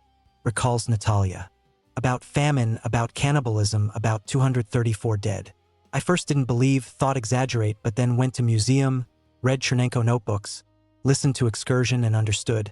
recalls Natalia. About famine, about cannibalism, about 234 dead. I first didn't believe, thought exaggerate, but then went to museum, read Chernenko notebooks, listened to excursion and understood.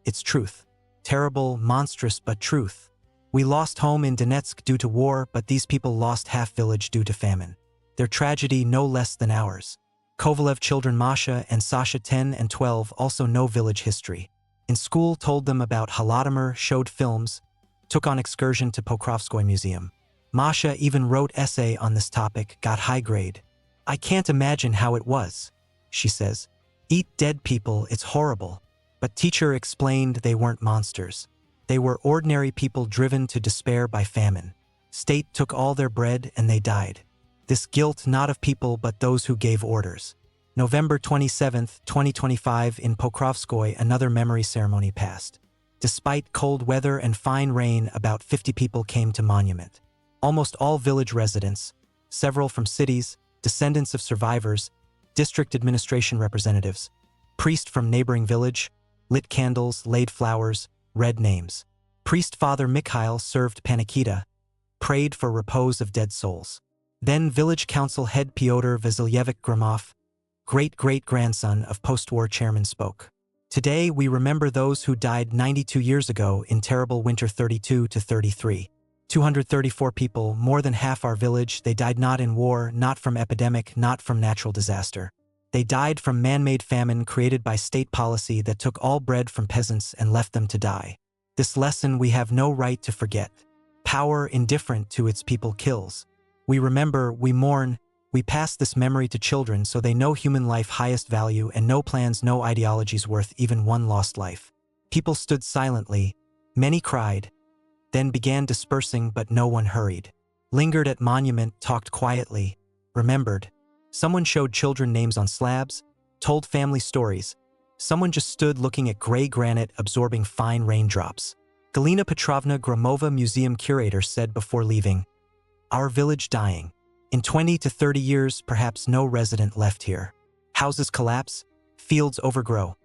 It's truth. Terrible, monstrous, but truth. We lost home in Donetsk due to war, but these people lost half village due to famine. Their tragedy no less than ours. Kovalev children Masha and Sasha 10 and 12 also know village history. In school told them about Holodomor, showed films, took on excursion to Pokrovskoye Museum. Masha even wrote essay on this topic, got high grade. I can't imagine how it was, she says. Eat dead people, it's horrible. But teacher explained they weren't monsters. They were ordinary people driven to despair by famine. State took all their bread and they died. This guilt not of people but those who gave orders. November 27, 2025 in Pokrovskoye, another memory ceremony passed. Despite cold weather and fine rain, about 50 people came to monument. Almost all village residents, several from cities, descendants of survivors, district administration representatives, priest from neighboring village, lit candles, laid flowers, read names. Priest Father Mikhail served panikita, prayed for repose of dead souls. Then village council head Pyotr Vasilyevich Gromov, great-great-grandson of post-war chairman, spoke. Today we remember those who died 92 years ago in terrible winter 32 to 33. 234 people, more than half our village. They died not in war, not from epidemic, not from natural disaster. They died from man-made famine created by state policy that took all bread from peasants and left them to die. This lesson we have no right to forget. Power indifferent to its people kills. We remember, we mourn, we pass this memory to children so they know human life highest value and no plans, no ideologies worth even one lost life. People stood silently, many cried, then began dispersing but no one hurried. Lingered at monument, talked quietly, remembered. Someone showed children names on slabs, told family stories. Someone just stood looking at gray granite absorbing fine raindrops. Galina Petrovna Gromova, museum curator, said before leaving, "Our village dying. In 20 to 30 years, perhaps no resident left here. Houses collapse, fields overgrow.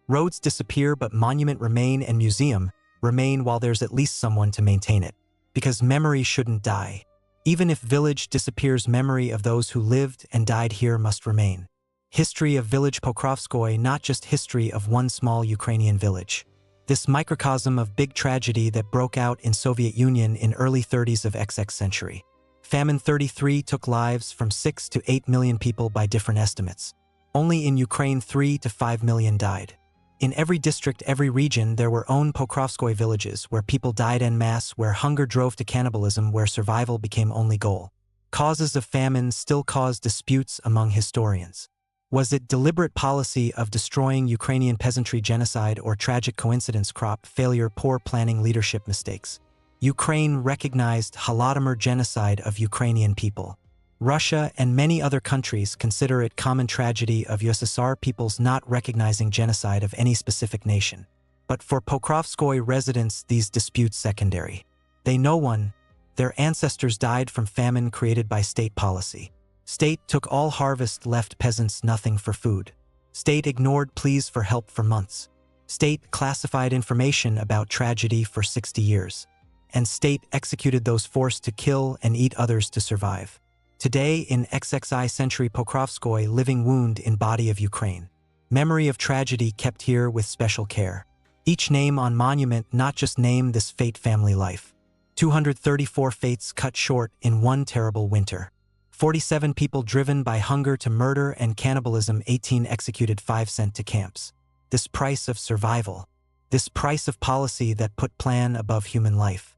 Roads disappear but monument remain and museum remain while there's at least someone to maintain it. Because memory shouldn't die. Even if village disappears, memory of those who lived and died here must remain." History of village Pokrovskoye, not just history of one small Ukrainian village. This microcosm of big tragedy that broke out in Soviet Union in early 30s of XX century. Famine 33 took lives from 6 to 8 million people by different estimates. Only in Ukraine 3 to 5 million died. In every district, every region, there were own Pokrovskoye villages where people died en masse, where hunger drove to cannibalism, where survival became only goal. Causes of famine still cause disputes among historians. Was it deliberate policy of destroying Ukrainian peasantry, genocide, or tragic coincidence, crop failure, poor planning, leadership mistakes? Ukraine recognized Holodomor, genocide of Ukrainian people. Russia and many other countries consider it common tragedy of USSR peoples not recognizing genocide of any specific nation. But for Pokrovskoye residents, these disputes secondary. They know one, their ancestors died from famine created by state policy. State took all harvest, left peasants nothing for food. State ignored pleas for help for months. State classified information about tragedy for 60 years. And state executed those forced to kill and eat others to survive. Today in XXI century Pokrovskoye living wound in body of Ukraine. Memory of tragedy kept here with special care. Each name on monument not just name this fate family life. 234 fates cut short in one terrible winter. 47 people driven by hunger to murder and cannibalism, 18 executed, 5 sent to camps. This price of survival. This price of policy that put plan above human life.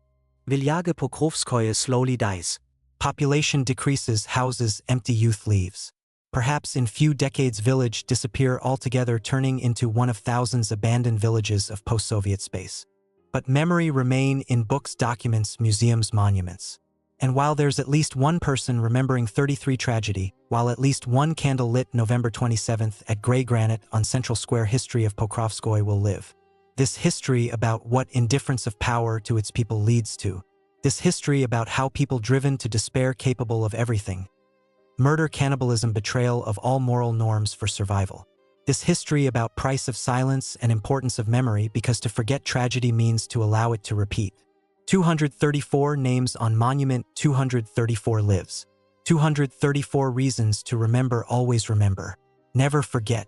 Village Pokrovskoye slowly dies. Population decreases, houses empty, youth leaves. Perhaps in few decades village disappear altogether, turning into one of thousands abandoned villages of post-Soviet space. But memory remain in books, documents, museums, monuments. And while there's at least one person remembering 33 tragedy, while at least one candle lit November 27th at Grey Granite on Central Square, history of Pokrovskoye will live. This history about what indifference of power to its people leads to. This history about how people driven to despair capable of everything. Murder, cannibalism, betrayal of all moral norms for survival. This history about price of silence and importance of memory, because to forget tragedy means to allow it to repeat. 234 names on monument, 234 lives. 234 reasons to remember, always remember. Never forget.